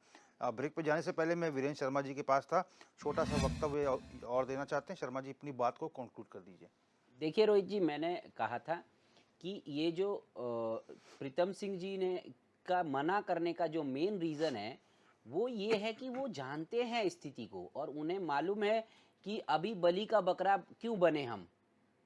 ब्रेक पे जाने से पहले मैं वीरेंद्र शर्मा जी के पास था, छोटा सा वक्तव्य और देना चाहते हैं। शर्मा जी अपनी बात को कंक्लूड कर दीजिए। देखिए रोहित जी, मैंने कहा था कि ये जो प्रीतम सिंह जी ने का मना करने का जो मेन रीज़न है वो ये है कि वो जानते हैं स्थिति को और उन्हें मालूम है कि अभी बलि का बकरा क्यों बने हम।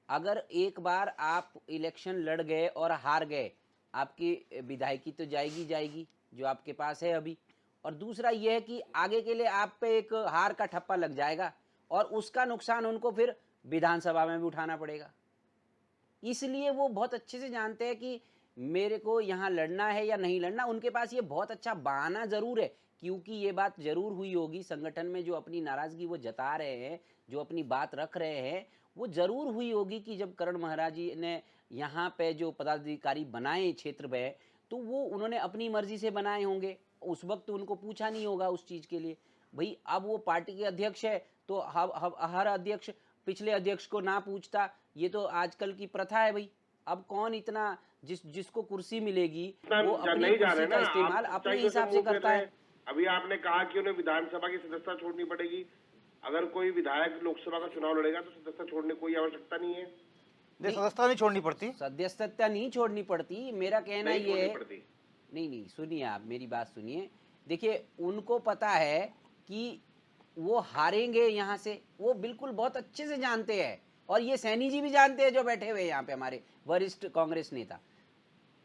अगर एक बार आप इलेक्शन लड़ गए और हार गए, आपकी विधायकी तो जाएगी जाएगी जो आपके पास है अभी, और दूसरा यह है कि आगे के लिए आप पे एक हार का ठप्पा लग जाएगा और उसका नुकसान उनको फिर विधानसभा में भी उठाना पड़ेगा। इसलिए वो बहुत अच्छे से जानते हैं कि मेरे को यहाँ लड़ना है या नहीं लड़ना। उनके पास ये बहुत अच्छा बहाना ज़रूर है, क्योंकि ये बात ज़रूर हुई होगी संगठन में, जो अपनी नाराज़गी वो जता रहे हैं, जो अपनी बात रख रहे हैं, वो ज़रूर हुई होगी कि जब करण महाराज जी ने यहाँ पे जो पदाधिकारी बनाए क्षेत्र में, तो वो उन्होंने अपनी मर्जी से बनाए होंगे। उस वक्त उनको पूछा नहीं होगा उस चीज़ के लिए। भाई अब वो पार्टी के अध्यक्ष है तो हर अध्यक्ष पिछले अध्यक्ष को ना पूछता, ये तो आजकल की प्रथा है भाई। अब कौन इतना जिसको कुर्सी मिलेगी वो अपनी कुर्सी का इस्तेमाल अपने हिसाब से करता है। अभी आपने कहा कि उन्हें विधानसभा की सदस्यता छोड़नी पड़ेगी। अगर कोई विधायक लोकसभा का चुनाव लड़ेगा तो सदस्यता छोड़ने कोई आवश्यकता नहीं है। सदस्यता नहीं छोड़नी पड़ती, सदस्यता नहीं छोड़नी पड़ती। मेरा कहना ये है, पड़ती। नहीं सुनिए, आप मेरी बात सुनिए। देखिए उनको पता है कि वो हारेंगे यहाँ से, वो बिल्कुल बहुत अच्छे से जानते हैं, और ये सैनी जी भी जानते हैं जो बैठे हुए यहाँ पे हमारे वरिष्ठ कांग्रेस नेता,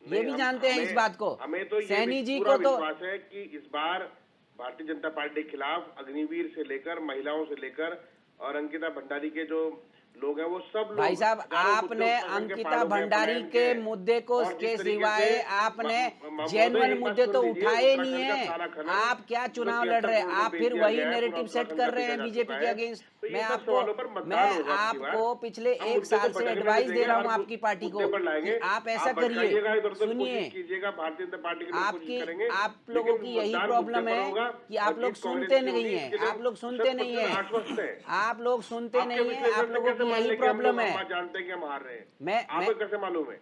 ये भी जानते हैं इस बात को। हमें तो सैनी जी को तो विश्वास है कि इस बार भारतीय जनता पार्टी के खिलाफ अग्निवीर से लेकर महिलाओं से लेकर और अंकिता भंडारी के जो लोग हैं वो सब लोग, भाई साहब आपने अंकिता भंडारी के मुद्दे को के सिवाय आपने जेन्युइन मुद्दे तो उठाए नहीं है। आप क्या चुनाव लड़ रहे हैं, आप फिर वही नैरेटिव सेट कर रहे हैं बीजेपी के अगेंस्ट। मैं आपको पिछले एक साल से एडवाइस दे रहा हूँ आपकी पार्टी को कि आप ऐसा करिए। सुनिए, आपकी आप लोगों की यही प्रॉब्लम है कि आप लोग सुनते नहीं है, आप लोग सुनते नहीं है, आप लोग सुनते नहीं है, आप लोगों की यही प्रॉब्लम है। जानते हैं कि हम हार रहे हैं, मैं आपको कैसे मालूम है?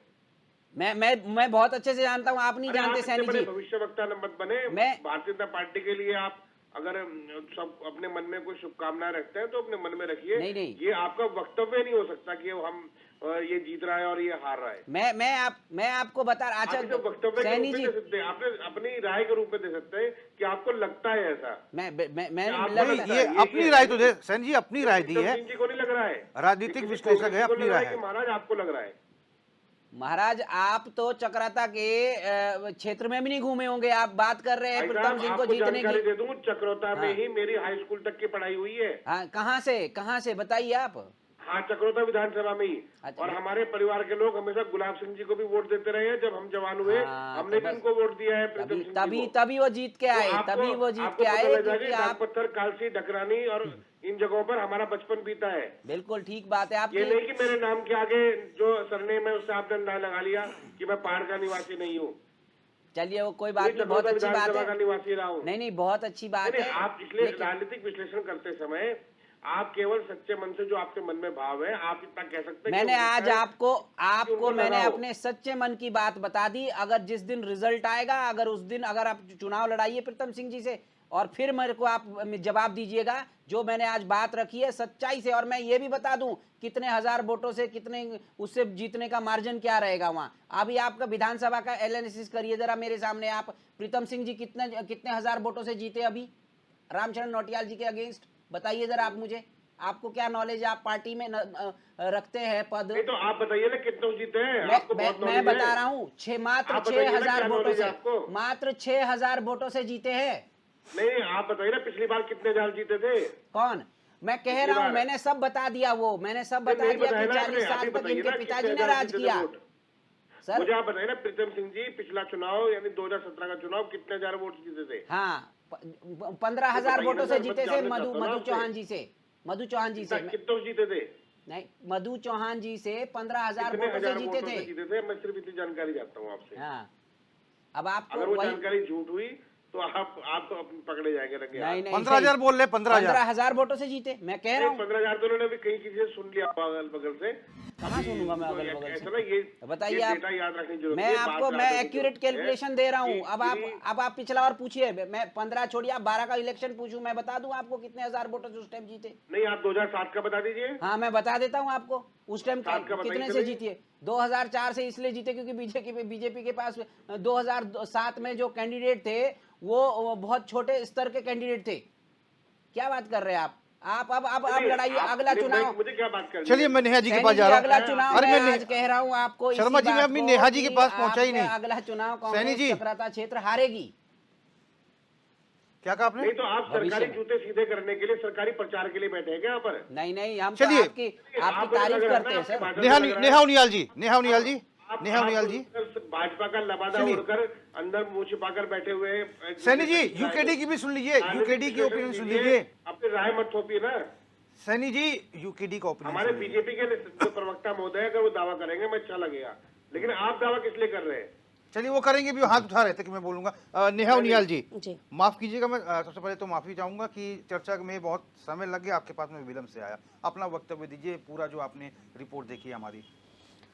मैं बहुत अच्छे से जानता हूँ, आप नहीं जानते सैनी जी। भविष्य वक्ता मत बने। भारतीय जनता पार्टी के लिए आप अगर सब अपने मन में कोई शुभकामनाएं रखते हैं तो अपने मन में रखिए। नहीं। ये आपका वक्तव्य नहीं हो सकता कि हम ये जीत रहा है और ये हार रहा है। मैं आपको बता रहा। अच्छा जो वक्तव्य सैनी जी, आपने अपनी राय के रूप में दे सकते हैं कि आपको लगता है ऐसा। मैं ये अपनी राय तो दे, सैनी जी अपनी राय दी है, को नहीं लग रहा है, राजनीतिक विश्लेषक है, अपनी राय है। महाराज आपको लग रहा है। महाराज आप तो चक्राता के क्षेत्र में भी नहीं घूमे होंगे, आप बात कर रहे हैं प्रीतम सिंह को जीतने की। दे दूं, चक्रोता में ही मेरी हाई स्कूल तक की पढ़ाई हुई है। हाँ, कहाँ से बताइए आप। हाँ, चक्रोता विधानसभा में ही। अच्छा। और हमारे परिवार के लोग हमेशा गुलाब सिंह जी को भी वोट देते रहे हैं। जब हम जवान हुए हाँ, हमने तो भी बस उनको वोट दिया है, प्रीतम सिंह जी तभी को। तभी वो जीत के आए, तो आपको- तभी वो जीत आपको के पता आए, लग जाए क्योंकि कि आप डाकपत्थर, कालसी, ढकरानी और इन जगहों पर हमारा बचपन बीता है। बिल्कुल ठीक बात है ये आपकी। नहीं कि मेरे नाम के आगे जो सरनेम है उससे आपने अंदाजा लगा लिया कि मैं पहाड़ का निवासी नहीं हूँ। चलिए वो कोई बात ये नहीं, बहुत चक्रोता अच्छी बात विधानसभा है। का निवासी रहा हूँ। नहीं नहीं, बहुत अच्छी बात नहीं, है। आप इसलिए लेकिन राजनीतिक विश्लेषण करते समय आप केवल सच्चे मन से जो आपके मन में भाव है आप इतना कह सकते हैं मैंने कि हो आज सकता है आपको उनको मैंने लगाओ। अपने सच्चे मन की बात बता दी। अगर जिस दिन रिजल्ट आएगा, अगर उस दिन अगर आप चुनाव लड़ाइए प्रीतम सिंह जी से, और फिर मेरे को आप जवाब दीजिएगा जो मैंने आज बात रखी है सच्चाई से। और मैं ये भी बता दूं कितने हजार वोटों से, कितने उससे जीतने का मार्जिन क्या रहेगा वहां। अभी आपका विधानसभा का एनालिसिस करिए जरा मेरे सामने। आप प्रीतम सिंह जी कितने हजार वोटों से जीते अभी रामचरण नौटियाल जी के अगेंस्ट, बताइए जरा आप मुझे। आपको क्या नॉलेज है, आप पार्टी में रखते हैं पद। नहीं तो आप बताइए ना कितने जीते हैं। आपको बहुत मैं knowledge बता है। रहा हूँ मात्र आप बताइए ना 6,000 क्या वोटों knowledge से, है आपको? मात्र 6,000 वोटों से जीते हैं। नहीं, आप बताइए ना पिछली बार कितने हजार जीते थे। कौन? मैं कह रहा हूँ, मैंने सब बता दिया, वो मैंने सब बता नहीं दिया बताया कि ना 40 आपने। साल अभी तक बताइए इनके ना पिताजी कितने ने हजार राज जीते थे किया। वोट। सर मुझे आप बताइए ना प्रीतम सिंह जी पिछला चुनाव यानी 2017 का चुनाव कितने हजार वोट जीते थे। हाँ, 15,000 बताइए वोटों ना से सर, जीते मैं थे जानना मधु चाहता हूँ ना मधु आपसे। चौहान जी से। मधु चौहान जी से कितने जीते थे। नहीं, मधु चौहान जी से 15,000 कितने वोटों से हजार जीते वोटों से थे। जीते थे। मैं सिर्फ इतनी जानकारी चाहता हूँ आपसे। हाँ, अब आपको अगर वो वही जानकारी झूठ हुई तो आप तो पकड़े जाएंगे रंगे हाथ। नहीं नहीं 15,000 बोल रहे, 15,000 15,000 वोटों से जीते, मैं कह रहा हूँ। 15,000 तो उन्होंने भी कहीं किसी से सुन लिया होगा अगल बगल से। कहाँ सुनूंगा मैं तो अगल बगल ऐसा से? ना ये बताइए ये आप। डेटा याद रखनी जरूरी मैं है। आपको बात मैं याद रखनी एक्यूरेट जरूरी है कैलकुलेशन दे रहा हूँ। कि अब आप पिछला और पूछिए। मैं 15 छोड़िए, आप 12 का इलेक्शन पूछूं, मैं बता दूं आपको कितने हजार वोटों से उस टाइम जीते। नहीं, आप 2007 का बता दीजिए। हाँ, मैं बता देता हूँ आपको उस टाइम सात का बताइए कितने तो से नहीं। जीतिए। 2004 से इसलिए जीते क्योंकि बीजेपी के पास 2007 में जो कैंडिडेट थे वो बहुत छोटे स्तर के कैंडिडेट थे। क्या बात कर रहे हैं आप अब नहीं, लड़ाइए आप- अगला नहीं, चुनाव। मुझे क्या बात करनी चलिए है? मैं नेहा जी के सैनी पास जी, जा रहा अगला हूँ। चुनाव अरे मैं मैं आज कह रहा हूँ आपको इसी शर्मा जी, मैं बात अपनी को नेहा जी के कि पास पहुंचा ही आपका नहीं। अगला चुनाव सैनी कांग्रेस जी। चक्राता क्षेत्र हारेगी। क्या कहा आपने? नहीं तो आप भविष्य सरकारी में। जूते सीधे करने के लिए सरकारी प्रचार के लिए बैठे हैं क्या यहाँ पर? नहीं नहीं, हम तो चलिए। आपकी आप तारीफ लग रहा है करते ना, हैं आपकी सर। भाषा नेहा से लग रहा है। नेहा उनियाल जी, नेहा उनियाल जी, आप- नेहा आप उनियाल जी। भाजपा का लबादा सुनिए। उड़कर अंदर मुंह छिपाकर बैठे हुए हैं। सैनी जी, यूकेडी की भी सुन लीजिए, यूकेडी की ओपिनियन सुन लीजिए। अपनी राय मत थोपिए ना। सैनी जी, यूकेडी का ओपिनियन हमारे सुन लीजिए। बीजेपी के जो प्रवक्ता महोदय अगर वो दावा करेंगे मैं अच्छा लगेगा, लेकिन आप दावा किस लिए कर रहे हैं? चलिए वो करेंगे भी, हाथ उठा रहे थे कि मैं बोलूंगा। नेहा उनियाल जी, जी। माफ कीजिएगा, मैं सबसे पहले तो माफी चाहूंगा कि चर्चा में बहुत समय लग गया, आपके पास में विलंब से आया। अपना वक्तव्य दीजिए पूरा जो आपने रिपोर्ट देखी है हमारी।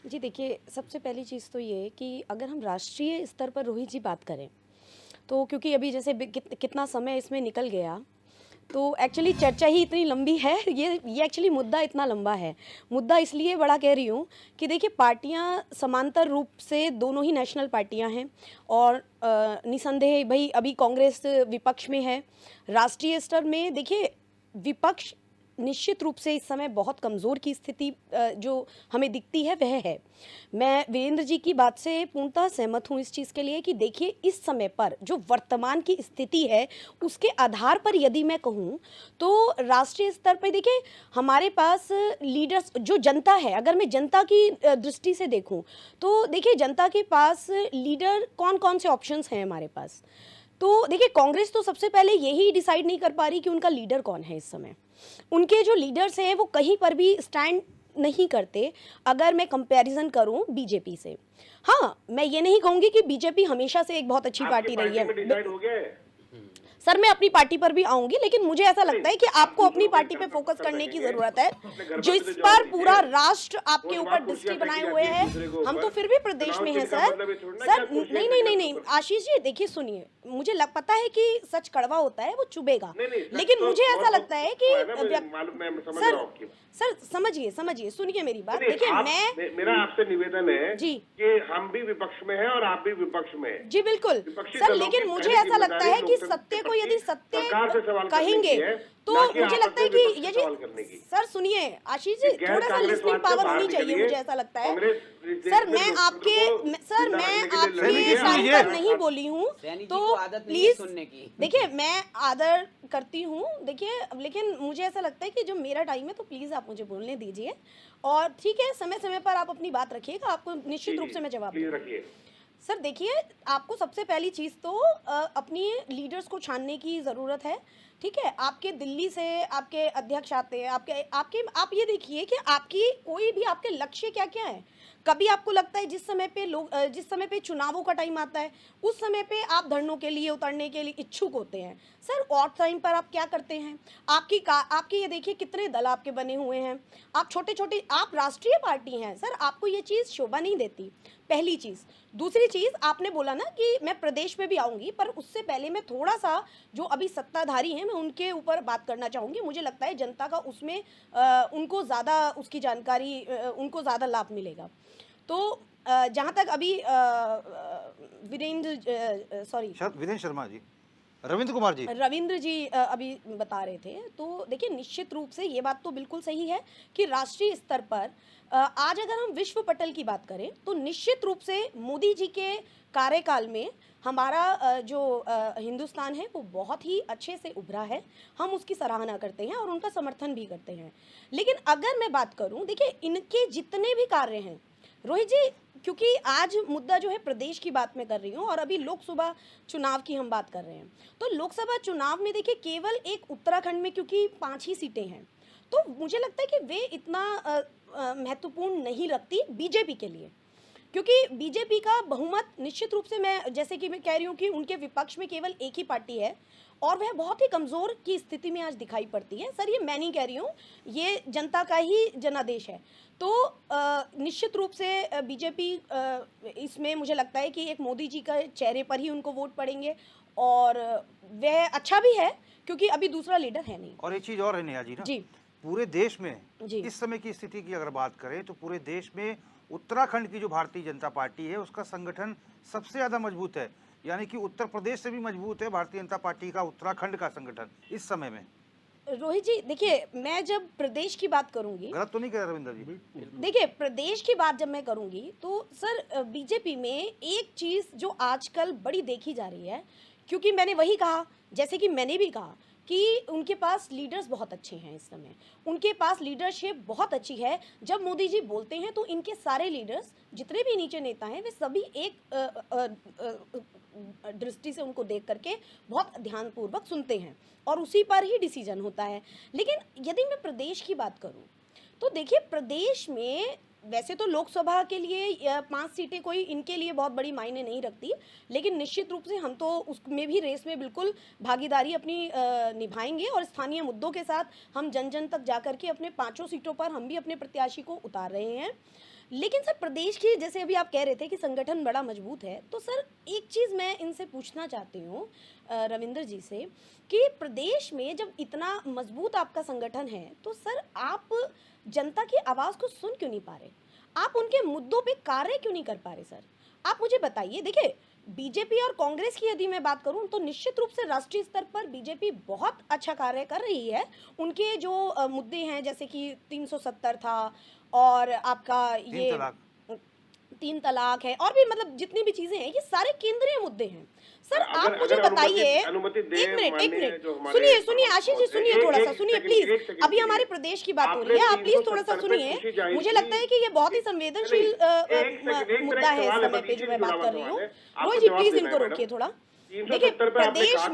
जी देखिए, सबसे पहली चीज़ तो ये है कि अगर हम राष्ट्रीय स्तर पर रोहित जी बात करें तो क्योंकि अभी जैसे कितना समय इसमें निकल गया तो एक्चुअली चर्चा ही इतनी लंबी है। ये एक्चुअली मुद्दा इतना लंबा है। मुद्दा इसलिए बड़ा कह रही हूँ कि देखिए पार्टियाँ समांतर रूप से दोनों ही नेशनल पार्टियाँ हैं और निसंदेह भाई अभी कांग्रेस विपक्ष में है। राष्ट्रीय स्तर में देखिए विपक्ष निश्चित रूप से इस समय बहुत कमज़ोर की स्थिति जो हमें दिखती है वह है। मैं वीरेंद्र जी की बात से पूर्णतः सहमत हूँ इस चीज़ के लिए कि देखिए इस समय पर जो वर्तमान की स्थिति है उसके आधार पर यदि मैं कहूँ तो राष्ट्रीय स्तर पर देखिए हमारे पास लीडर्स जो जनता है, अगर मैं जनता की दृष्टि से देखूँ तो देखिए जनता के पास लीडर कौन कौन से ऑप्शंस हैं हमारे पास। तो देखिए कांग्रेस तो सबसे पहले यही डिसाइड नहीं कर पा रही कि उनका लीडर कौन है इस समय। उनके जो लीडर्स हैं वो कहीं पर भी स्टैंड नहीं करते अगर मैं कंपैरिजन करूं बीजेपी से। हाँ, मैं ये नहीं कहूंगी कि बीजेपी हमेशा से एक बहुत अच्छी पार्टी रही है। डिसाइड हो गया है। सर मैं अपनी पार्टी पर भी आऊंगी, लेकिन मुझे ऐसा लगता है कि आपको अपनी पार्टी पे फोकस करने की जरूरत है जिस पर पूरा राष्ट्र आपके ऊपर दृष्टि बनाए हुए है। हम तो फिर भी प्रदेश में हैं सर। सर नहीं नहीं नहीं नहीं आशीष जी देखिए सुनिए, मुझे पता है कि सच कड़वा होता है, वो चुभेगा, लेकिन मुझे ऐसा लगता है कि सर समझिए सुनिए मेरी बात। देखिए मेरा आपसे निवेदन है जी कि हम भी विपक्ष में हैं और आप भी विपक्ष में हैं। जी बिल्कुल सर, लेकिन मुझे ऐसा लगता है कि सत्य को यदि सत्य कहेंगे तो मुझे लगता है कि ये जी सर सुनिए आशीष जी, थोड़ा सा लिसनिंग पावर होनी चाहिए, मुझे ऐसा लगता है। सर मैं आपके साइड पर नहीं बोली हूँ तो प्लीज देखिए मैं आदर करती हूँ, देखिए लेकिन मुझे ऐसा लगता है कि जो मेरा टाइम है तो प्लीज़ आप मुझे बोलने दीजिए, और ठीक है समय समय पर आप अपनी बात रखिएगा, आपको निश्चित रूप से मैं जवाब प्लीज दूंगी। रखिए। सर देखिए, आपको सबसे पहली चीज़ तो अपनी लीडर्स को छानने की ज़रूरत है, ठीक है? आपके दिल्ली से आपके अध्यक्ष आते हैं, आपके आपके आप ये देखिए कि आपकी कोई भी आपके लक्ष्य क्या-क्या हैं। कभी आपको लगता है जिस समय पे चुनावों का टाइम आता है, उस समय पे आप धरनों के लिए उतरने के लिए इच्छुक होते हैं। सर और टाइम पर आप क्या करते हैं? आपके ये देखिए कितने दल आपके बने हुए हैं। आप छोटे-छोटे आप राष्ट्रीय पार्टी हैं, सर आपको ये चीज़ शोभा नहीं देती, पहली चीज़। दूसरी चीज़ आपने बोला ना कि मैं प्रदेश में भी आऊँगी, पर उससे पहले मैं थोड़ा-सा जो अभी सत्ताधारी हैं, मैं उनके ऊपर बात करना चाहूँगी। मुझे लगता है जनता का उसमें उनको ज़्यादा उसकी जानकारी उनको ज़्यादा लाभ मिलेगा। तो जहाँ तक अभी वीरेंद्र शर्मा जी, रविंद्र कुमार जी। रविंद्र जी अभी बता रहे थे, तो देखिए निश्चित रूप से ये बात तो बिल्कुल सही है कि राष्ट्रीय स्तर पर आज अगर हम विश्व पटल की बात करें तो निश्चित रूप से मोदी जी के कार्यकाल में हमारा जो हिंदुस्तान है वो बहुत ही अच्छे से उभरा है। हम उसकी सराहना करते हैं और उनका समर्थन भी करते हैं। लेकिन अगर मैं बात करूं, देखिए इनके जितने भी कार्य हैं रोहित जी, क्योंकि आज मुद्दा जो है प्रदेश की बात मैं कर रही हूँ और अभी लोकसभा चुनाव की हम बात कर रहे हैं, तो लोकसभा चुनाव में देखिए केवल एक उत्तराखंड में क्योंकि 5 ही सीटें हैं, तो मुझे लगता है कि वे इतना महत्वपूर्ण नहीं रखती बीजेपी के लिए, क्योंकि बीजेपी का बहुमत निश्चित रूप से मैं जैसे कि मैं कह रही हूँ कि उनके विपक्ष में केवल एक ही पार्टी है और वह बहुत ही कमज़ोर की स्थिति में आज दिखाई पड़ती है। सर ये मैं नहीं कह रही हूँ, ये जनता का ही जनादेश है। तो निश्चित रूप से बीजेपी इसमें मुझे लगता है कि एक मोदी जी का चेहरे पर ही उनको वोट पड़ेंगे और वह अच्छा भी है क्योंकि अभी दूसरा लीडर है नहीं। और एक चीज़ और है नेहा जी ना, जी पूरे देश में जी इस समय की स्थिति की अगर बात करें तो पूरे देश में उत्तराखंड की जो भारतीय जनता पार्टी है उसका संगठन सबसे ज़्यादा मजबूत है, यानी कि उत्तर प्रदेश से भी मजबूत है भारतीय जनता पार्टी का उत्तराखंड का संगठन इस समय में। रोहित जी देखिए, मैं जब प्रदेश की बात करूंगी, गलत तो नहीं कह रहे रविंदर जी? देखिए प्रदेश की बात जब मैं करूंगी तो सर बीजेपी में एक चीज़ जो आजकल बड़ी देखी जा रही है, क्योंकि मैंने वही कहा, जैसे कि मैंने भी कहा कि उनके पास लीडर्स बहुत अच्छे हैं इस समय, उनके पास लीडरशिप बहुत अच्छी है। जब मोदी जी बोलते हैं तो इनके सारे लीडर्स जितने भी नीचे नेता हैं वे सभी एक दृष्टि से उनको देख करके बहुत ध्यानपूर्वक सुनते हैं और उसी पर ही डिसीजन होता है। लेकिन यदि मैं प्रदेश की बात करूं तो देखिए प्रदेश में वैसे तो लोकसभा के लिए 5 सीटें कोई इनके लिए बहुत बड़ी मायने नहीं रखती, लेकिन निश्चित रूप से हम तो उसमें भी रेस में बिल्कुल भागीदारी अपनी निभाएंगे और स्थानीय मुद्दों के साथ हम जन जन तक जाकर के अपने 5 सीटों पर हम भी अपने प्रत्याशी को उतार रहे हैं। लेकिन सर प्रदेश की, जैसे अभी आप कह रहे थे कि संगठन बड़ा मजबूत है, तो सर एक चीज़ मैं इनसे पूछना चाहती हूँ रविंद्र जी से कि प्रदेश में जब इतना मजबूत आपका संगठन है तो सर आप जनता की आवाज़ को सुन क्यों नहीं पा रहे? आप उनके मुद्दों पे कार्य क्यों नहीं कर पा रहे सर? आप मुझे बताइए। देखिए बीजेपी और कांग्रेस की यदि मैं बात करूं तो निश्चित रूप से राष्ट्रीय स्तर पर बीजेपी बहुत अच्छा कार्य कर रही है। उनके जो मुद्दे हैं जैसे कि 370 था और आपका ये 3 तलाक है और भी मतलब जितनी भी चीजें हैं ये सारे केंद्रीय मुद्दे हैं। सर आप मुझे बताइए, अनुमति एक मिनट सुनिए आशीष जी, सुनिए थोड़ा सा सुनिए प्लीज। अभी हमारे प्रदेश की बात हो रही है, आप प्लीज थोड़ा सा सुनिए। मुझे लगता है कि ये बहुत ही संवेदनशील मुद्दा है इस समय पे जो मैं बात कर रही हूँ। रोहित जी प्लीज इनको रोकिए थोड़ा। देखिए प्रदेश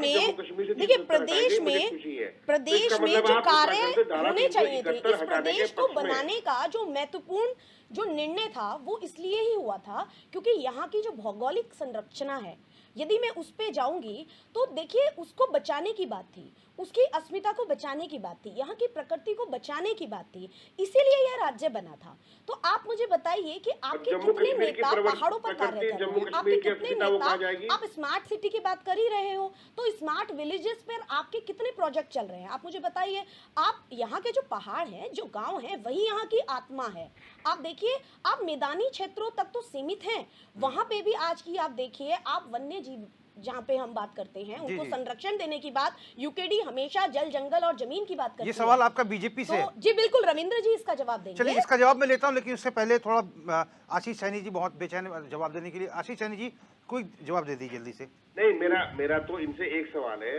में जो कार्य होने चाहिए थे, इस प्रदेश को बनाने का जो महत्वपूर्ण जो निर्णय था वो इसलिए ही हुआ था क्योंकि यहाँ की जो भौगोलिक संरचना है, यदि मैं उस पे जाऊंगी तो देखिए उसको बचाने की बात थी, उसकी अस्मिता को बचाने की बात थी, यहाँ की प्रकृति को बचाने की बात थी, इसीलिए यह राज्य बना था। तो आप मुझे बताइए कि आपके कितने नेता पहाड़ों पर कार्य कर रहे हैं, आपके कितने नेता, आप स्मार्ट सिटी की बात कर ही रहे हो तो स्मार्ट विलेजेस पर आपके कितने प्रोजेक्ट चल रहे हैं, आप मुझे बताइए। आप यहाँ के जो पहाड़ हैं, जो गाँव हैं, वही यहाँ की आत्मा है। आप देखिए, आप मैदानी क्षेत्रों तक तो सीमित हैं, वहां पे भी आज की आप देखिए, आप वन्य जीव जहाँ पे हम बात करते हैं उनको संरक्षण देने की बात, यूकेडी हमेशा जल जंगल और जमीन की बात करती है। ये सवाल आपका बीजेपी से तो जी बिल्कुल रविंद्र जी इसका जवाब देंगे। चलिए इसका जवाब मैं लेता हूं, लेकिन उससे पहले थोड़ा आशीष सैनी जी बहुत बेचैन जवाब देने के लिए। आशीष सैनी जी कोई जवाब दे दीजिए जल्दी से। नहीं, मेरा तो इनसे एक सवाल है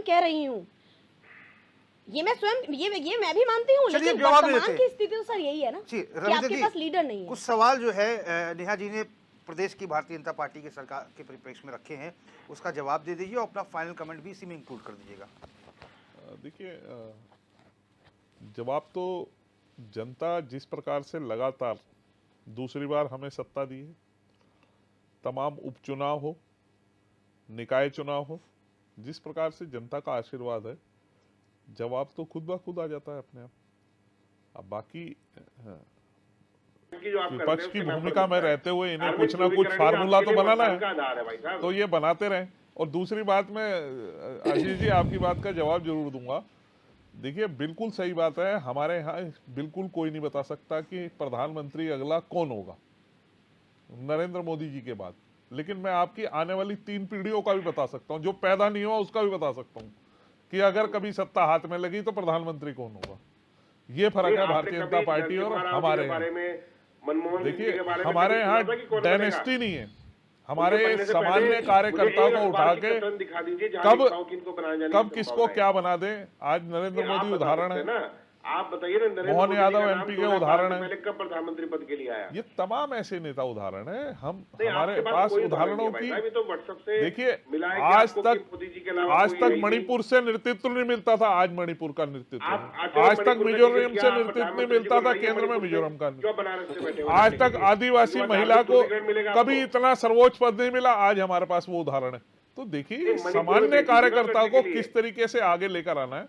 स्वयं कह रही हूँ, ये मैं स्वयं ये मैं भी मानती हूँ, चलिए, लेकिन जवाब दे वर्तमान देते की स्थिति तो सर यही है ना जी, कि रविंद्र आपके जी, पास लीडर नहीं है। कुछ सवाल जो है नेहा जी ने प्रदेश की भारतीय जनता पार्टी की सरकार के परिप्रेक्ष्य में रखे हैं, उसका जवाब दे दीजिए और अपना फाइनल कमेंट भी इसी में इंक्लूड कर दीजिएगा। देखिए, जवाब तो जनता जिस प्रकार से लगातार दूसरी बार हमें सत्ता दी है, तमाम उपचुनाव हो, निकाय चुनाव हो, जिस प्रकार से जनता का आशीर्वाद है, जवाब तो खुद ब खुद आ जाता है अपने आप। अब बाकी की जो आप कर रहे विपक्ष हैं की उसके नाम पर भूमिका में मिलता है। रहते हुए इन्हें धार्मिक कुछ ना कुछ ध्रुवीकरण ही फार्मूला आपके तो लिए बनाना मतदान का है, आधार है भाई साहब। तो ये बनाते रहें। और दूसरी बात मैं आशीष जी आपकी बात का जवाब जरूर दूंगा। देखिए बिल्कुल सही बात है, हमारे यहाँ बिल्कुल कोई नहीं बता सकता कि प्रधानमंत्री अगला कौन होगा नरेंद्र मोदी जी के बाद, लेकिन मैं आपकी आने वाली 3 पीढ़ियों का भी बता सकता हूं, जो पैदा नहीं हुआ उसका भी बता सकता हूं कि अगर कभी सत्ता हाथ में लगी तो प्रधानमंत्री कौन होगा। ये फर्क है भारतीय जनता पार्टी और हमारे यहाँ। देखिए हमारे यहाँ डायनेस्टी नहीं है, हमारे सामान्य कार्यकर्ताओं को उठा के कब किसको क्या बना दे। आज नरेंद्र मोदी उदाहरण है, आप बताइए ना, नरेंद्र मोहन मोदी यादव का नाम एमपी के 16 साल उदाहरण है। पहले कब प्रधानमंत्री पद के लिए आया? ये तमाम ऐसे नेता उदाहरण है, हम नहीं, हमारे आपके पास कोई उदाहरणों नहीं है की। भाई साहब, ये तो WhatsApp से देखिए मिला है कि आज आपको तक कि मोदी जी के अलावा आज कोई तक है ही नहीं। मणिपुर से नेतृत्व नहीं मिलता था, आज मणिपुर का नेतृत्व है। चलो आज तक मणिपुर का मिजोरम टिकट से क्या नेतृत्व नहीं प्रधानमंत्री मिलता को था, मिला, केंद्र में मणिपुर मिजोरम का। क्यों बनारस से बैठे हुए आज हैं? तक आदिवासी महिला को टिकट मिलेगा कभी आपको। इतना सर्वोच्च पद नहीं मिला, आज हमारे पास वो उदाहरण है। तो देखिए मणिपुर में सामान्य भेजिए ना कार्यकर्ता लड़ने को के लिए। किस तरीके से आगे लेकर आना है।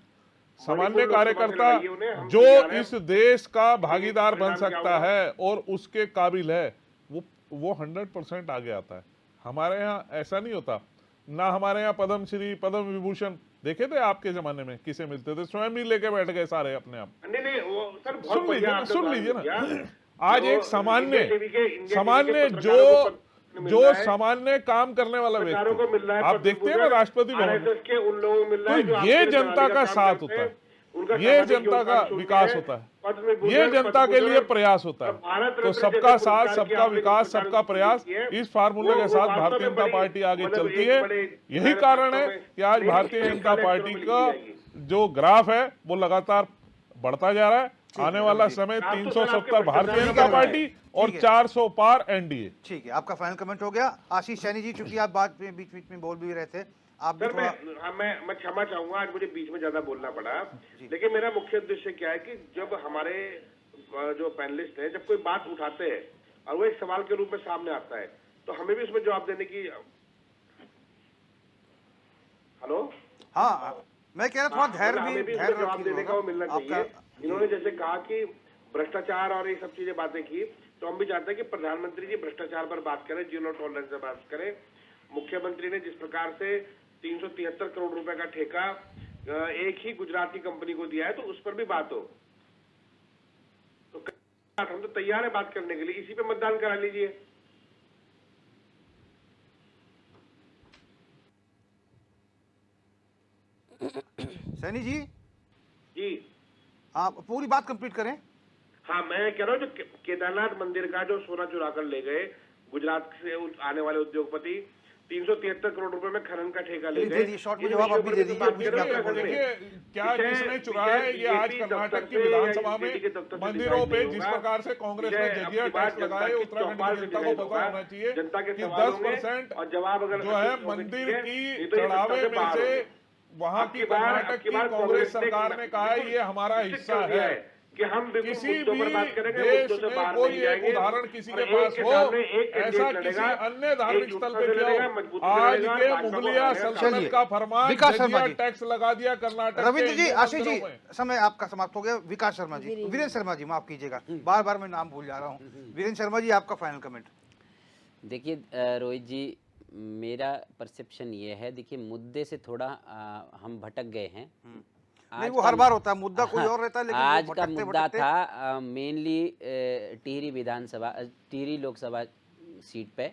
सामान्य मणिपुर लोकसभा से कार्यकर्ता लड़ाइए उन्हें, हम जो तो जा रहे हैं। इस देश का भागीदार बन परिणाम क्या सकता होगा? है और उसके काबिल है, वो 100% आगे आता है। हमारे यहाँ ऐसा नहीं होता ना, हमारे यहाँ पद्म श्री पद्म विभूषण देखे थे आपके जमाने में किसे मिलते थे, स्वयं ही लेके बैठ गए सारे अपने आप। नहीं नहीं, वो सर बहुत सुन लीजिए बढ़िया ना, आपने सुन उदाहरण लीजिए दिया। ना, आज जो एक सामान्य इंडिया टीवी के सामान्य पत्रकारों को मिल जो रहा है, सामान्य काम करने वाला पत्रकारों को मिल रहा व्यक्ति, है आप पद्म देखते हैं ना भूषण, राष्ट्रपति भवन में, RSS के उन लोगों को मिल रहा है जो तो आपके ये लिए जनता लड़ाने का काम साथ करते होता हैं। है, उनका ये सामाजिक जनता का योगदान शून्य विकास है। होता है, पद्म विभूषण, ये जनता के पद्म लिए भूषण, प्रयास होता है। भारत तो रत्न सबका जैसे साथ, पुरस्कार की सबका आपने विकास, पुरस्कार सबका प्रयास, की है, इस फार्मूले के वो साथ वास्तव भारतीय में जनता बड़ी- पार्टी आगे मतलब चलती एक है। बड़े यही कारण है वास्तव में कि आज लेकिन भारतीय इस जनता काले पार्टी अक्षरों में का लिखी जाएगी। जो ग्राफ है वो लगातार बढ़ता जा रहा है। आने वाला समय आप तो सर 370 आपके भारतीय भ्रष्टाचार जनता का पार्टी और ठीक है। 400 पार एनडीए। ठीक है, आपका फाइनल कमेंट हो गया। आशीष सैनी जी, चूंकि आप बात में बीच बीच में बोल भी रहे थे, आप भी सर थोड़ा मैं क्षमा चाहूंगा, आज मुझे बीच में ज्यादा बोलना पड़ा, लेकिन मेरा मुख्य उद्देश्य क्या है कि जब हमारे जो पैनलिस्ट हैं जब कोई बात उठाते हैं और वो एक सवाल के रूप में सामने आता है, तो हमें भी उसमें जवाब देने की। हेलो, हाँ, मैं कह रहा थोड़ा धैर्य हमें भी भी उसमें धैर्य जवाब देने का वो मिलना चाहिए। आपका इन्होंने जैसे कहा कि भ्रष्टाचार और ये सब चीजें बातें की, तो हम भी चाहते हैं कि प्रधानमंत्री जी भ्रष्टाचार पर बात करें, जीरो टॉलरेंस पर बात करें। मुख्यमंत्री ने जिस प्रकार से 373 करोड़ रुपए का ठेका एक ही गुजराती कंपनी को दिया है, तो उस पर भी बात हो। तो हम तो तैयार है बात करने के लिए, इसी पे मतदान करा लीजिए। सैनी जी, जी आप पूरी बात कंप्लीट करें। हाँ, मैं कह रहा हूँ जो केदारनाथ मंदिर का जो सोना चुरा कर ले गए गुजरात से आने वाले उद्योगपति, 373 करोड़ रुपए में खनन का ठेका ले दे गए। दीजिए, शॉर्ट में जवाब आप भी दे दीजिए, बीच में आप क्या बोल रहे हैं? देखिए क्या किसने चुराया है, ये आज कर्नाटक की विधानसभा में मंदिरों पे जिस प्रकार से कांग्रेस ने जजिया टैक्स लगाया है, उत्तराखंड की जनता को पता होना चाहिए कि 10% और जवाब अगर जो है मंदिर की चढ़ावे में से वहां की कर्नाटक की कांग्रेस सरकार ने कहा है ये हमारा हिस्सा है। कि हम किसी मुद्दों पर भी बात करेंगे, देश मुद्दों से में बाहर कोई नहीं एक जाएंगे। उदाहरण किसी के और पास एक हो, सामने एक ऐसा कैंडिडेट किसी लड़ेगा, अन्य धार्मिक एक स्थल जुटता पे से क्या लड़ेगा, हो। मजबूती से आज लड़ेगा, के भाजपा को मुगलिया हराएगा। सल्तनत चलिए, का फरमान विकास शर्मा जजिया जी। टैक्स लगा दिया कर्नाटक के रविंद्र जी, हिंदू आशीष जी, मंदिरों में। समय आपका समाप्त हो गया। विकास शर्मा जी, वीरेंद्र शर्मा जी, माफ कीजिएगा, बार बार मैं नाम भूल जा रहा हूँ। वीरेंद्र शर्मा जी, आपका फाइनल कमेंट। देखिए रोहित जी, मेरा परसेप्शन ये है, देखिए मुद्दे से थोड़ा हम भटक गए हैं। नहीं, वो हर बार होता है, मुद्दा कोई और रहता है, लेकिन आज वो का भटकते मुद्दा भटकते था मेनली टिहरी लोकसभा सीट पे।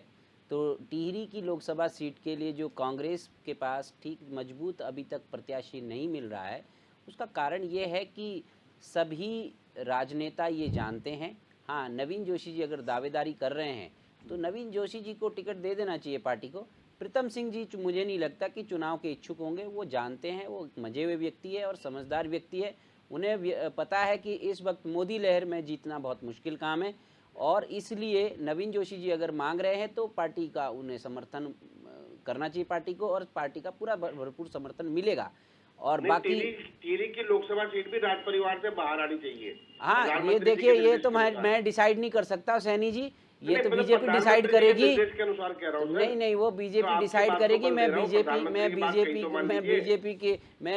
तो टिहरी की लोकसभा सीट के लिए जो कांग्रेस के पास ठीक मजबूत अभी तक प्रत्याशी नहीं मिल रहा है, उसका कारण ये है कि सभी राजनेता ये जानते हैं। हाँ, नवीन जोशी जी अगर दावेदारी कर रहे हैं तो नवीन जोशी जी को टिकट दे देना चाहिए पार्टी को। प्रीतम सिंह जी मुझे नहीं लगता कि चुनाव के इच्छुक होंगे, वो जानते हैं, वो मजे हुए व्यक्ति है और समझदार व्यक्ति है। उन्हें पता है कि इस वक्त मोदी लहर में जीतना बहुत मुश्किल काम है, और इसलिए नवीन जोशी जी अगर मांग रहे हैं तो पार्टी का उन्हें समर्थन करना चाहिए पार्टी को, और पार्टी का पूरा भरपूर समर्थन मिलेगा। और बाकी टिहरी की लोकसभा सीट भी राज परिवार से बाहर आनी चाहिए। हाँ, ये देखिए, ये तो मैं डिसाइड नहीं कर सकता सैनी जी, ये तो बीजेपी डिसाइड करेगी। के अनुसार कह रहा हूं। नहीं, वो बीजेपी डिसाइड करेगी। मैं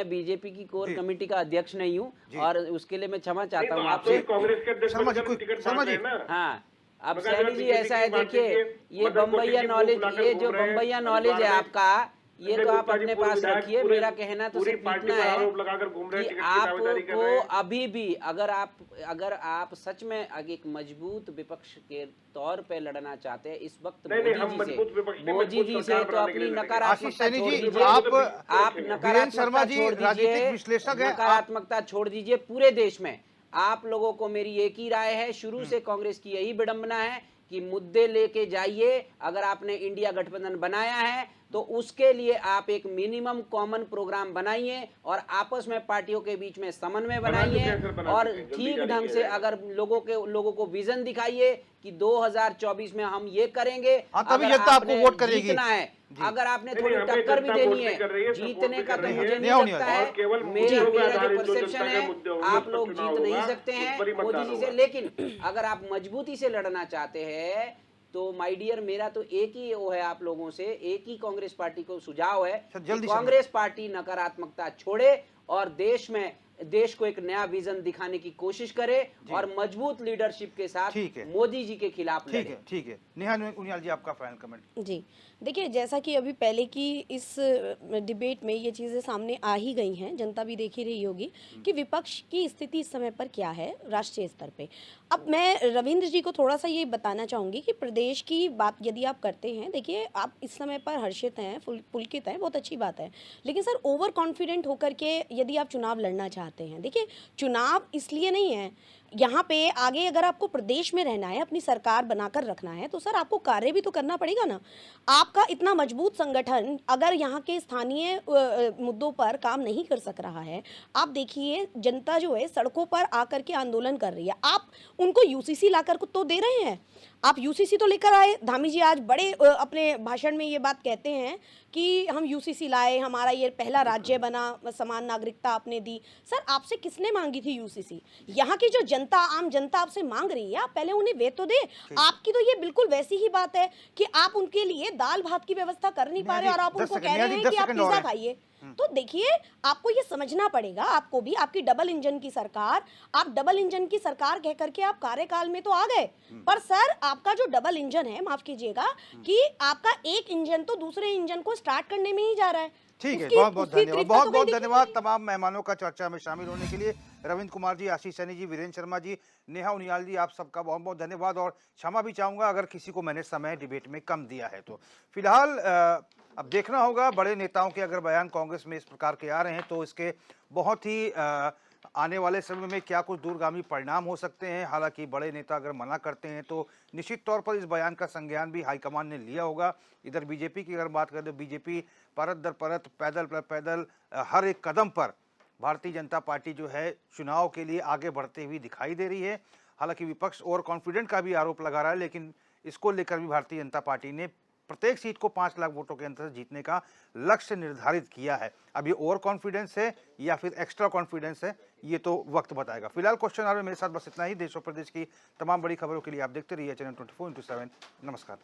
बीजेपी की कोर कमेटी का अध्यक्ष नहीं हूँ, और उसके लिए मैं क्षमा चाहता हूँ आपसे। कांग्रेस के अध्यक्ष शर्मा जी, टिकट शर्मा जी, हाँ, अब सैनी जी ऐसा है, देखिए ये बम्बैया नॉलेज, ये जो बम्बैया नॉलेज है आपका, ये संजय तो आप गुप्ता जी अपने पूर्व पास विधायक रखिए। पूरे- मेरा कहना तो पूरी सिर्फ पार्टी इतना पर है आरोप लगाकर घूम रहे हैं, कि टिकट की दावेदारी कर रहे आपको हैं। अभी भी अगर आप सच में एक मजबूत विपक्ष के तौर पे लड़ना चाहते हैं इस वक्त नहीं, नहीं, हम मोदी जी मजबूत विपक्ष से नहीं, मोदी मजबूत जी सरकार से तो बनाने के अपनी लिए लड़ेंगे। आशीष नकारात्मकता सैनी छोड़ जी, दीजिए। आप आप वीरेंद्र शर्मा नकारात्मकता जी छोड़ राजनीतिक दीजिए, विश्लेषक हैं। नकारात्मकता छोड़ दीजिए। पूरे देश में आप लोगों को मेरी एक ही राय है, शुरू से कांग्रेस की यही विडंबना है कि मुद्दे लेके जाइए। अगर आपने इंडिया गठबंधन बनाया है तो उसके लिए आप एक मिनिमम कॉमन प्रोग्राम बनाइए और आपस में पार्टियों के बीच में समन्वय बनाइए और ठीक ढंग से अगर लोगों को विजन दिखाइए कि 2024 में हम ये करेंगे। हाँ, तभी अगर जनता आपको आपने वोट करेगी। जीतना है, अगर आपने नहीं, थोड़ी हमें टक्कर भी जनता देनी वोट नहीं कर रही है, है, सपोर्ट जीतने भी का कर तो रही मुझे है। नहीं नहीं लगता होनी है। और केवल मेरा मुद्दों पे जो आधारित जो परसेप्शन जनता के है, मुद्दे होंगे, आप उस पर लोग चुनाव जीत नहीं होगा, सकते उस पर ही हैं मोदी मतदान जी से, होगा। लेकिन अगर आप मजबूती से लड़ना चाहते हैं तो माय डियर, मेरा तो एक ही वो है आप लोगों से, एक ही कांग्रेस पार्टी को सुझाव है सर, कि जल्दी कांग्रेस पार्टी नकारात्मकता छोड़े और देश को एक नया विजन दिखाने की कोशिश करे और मजबूत लीडरशिप के साथ ठीक है। मोदी जी के खिलाफ ठीक लड़े। है, ठीक है। नेहा उनियाल जी, आपका फाइनल कमेंट। जी, देखिए जैसा कि अभी पहले की इस डिबेट में ये चीज़ें सामने आ ही गई हैं, जनता भी देख ही रही होगी कि विपक्ष की स्थिति इस समय पर क्या है राष्ट्रीय स्तर पे। अब मैं रविंद्र जी को थोड़ा सा ये बताना चाहूँगी कि प्रदेश की बात यदि आप करते हैं, देखिए आप इस समय पर हर्षित हैं, पुलकित हैं, बहुत अच्छी बात है। लेकिन सर ओवर कॉन्फिडेंट होकर के यदि आप चुनाव लड़ना चाहते हैं, देखिए चुनाव इसलिए नहीं है, यहाँ पे आगे अगर आपको प्रदेश में रहना है, अपनी सरकार बनाकर रखना है, तो सर आपको कार्य भी तो करना पड़ेगा ना। आपका इतना मजबूत संगठन अगर यहाँ के स्थानीय मुद्दों पर काम नहीं कर सक रहा है, आप देखिए जनता जो है सड़कों पर आकर के आंदोलन कर रही है, आप उनको यूसीसी लाकर तो दे रहे हैं। आप यूसीसी तो लेकर आए, धामी जी आज बड़े अपने भाषण में ये बात कहते हैं कि हम यूसीसी लाए, हमारा ये पहला राज्य बना, समान नागरिकता आपने दी। सर आपसे किसने मांगी थी यूसीसी? यहाँ की जो जनता, आम जनता आपसे मांग रही है, आप पहले उन्हें वे तो दे। आपकी तो ये बिल्कुल वैसी ही बात है कि आप उनके लिए दाल भात की व्यवस्था कर नहीं पा रहे और आप उनको कह रहे हैं कि आप पिज्जा खाइए। तो देखिए आपको ये समझना पड़ेगा, आपको भी, आपकी डबल इंजन की सरकार, आप डबल इंजन की सरकार कह करके आप कार्यकाल में तो आ गए, पर सर आपका जो डबल इंजन है, माफ कीजिएगा, कि आपका एक इंजन तो दूसरे इंजन को स्टार्ट करने में ही जा रहा है। ठीक है, उसकी- बहुत बहुत उसकी धन्यवाद। तीव्रता बहुत तो बहुत कहीं धन्यवाद तमाम मेहमानों का चर्चा में शामिल होने के लिए। रविंद्र कुमार जी, आशीष सैनी जी, वीरेंद्र शर्मा जी, नेहा उनियाल जी, आप सबका बहुत बहुत धन्यवाद और क्षमा भी चाहूँगा अगर किसी को मैंने समय डिबेट में कम दिया है तो। फिलहाल अब देखना होगा, बड़े नेताओं के अगर बयान कांग्रेस में इस प्रकार के आ रहे हैं तो इसके बहुत ही आने वाले समय में क्या कुछ दूरगामी परिणाम हो सकते हैं। हालांकि बड़े नेता अगर मना करते हैं तो निश्चित तौर पर इस बयान का संज्ञान भी हाईकमान ने लिया होगा। इधर बीजेपी की अगर बात करें तो बीजेपी परत दर परत, पैदल पैदल हर एक कदम पर भारतीय जनता पार्टी जो है चुनाव के लिए आगे बढ़ते हुए दिखाई दे रही है। हालांकि विपक्ष ओवर कॉन्फिडेंट का भी आरोप लगा रहा है, लेकिन इसको लेकर भी भारतीय जनता पार्टी ने प्रत्येक सीट को 5 लाख वोटों के अंतर से जीतने का लक्ष्य निर्धारित किया है। अब ये ओवर कॉन्फिडेंस है या फिर एक्स्ट्रा कॉन्फिडेंस है, ये तो वक्त बताएगा। फिलहाल क्वेश्चन आवर में मेरे साथ बस इतना ही। देश और प्रदेश की तमाम बड़ी खबरों के लिए आप देखते रहिए चैनल 24/7। नमस्कार।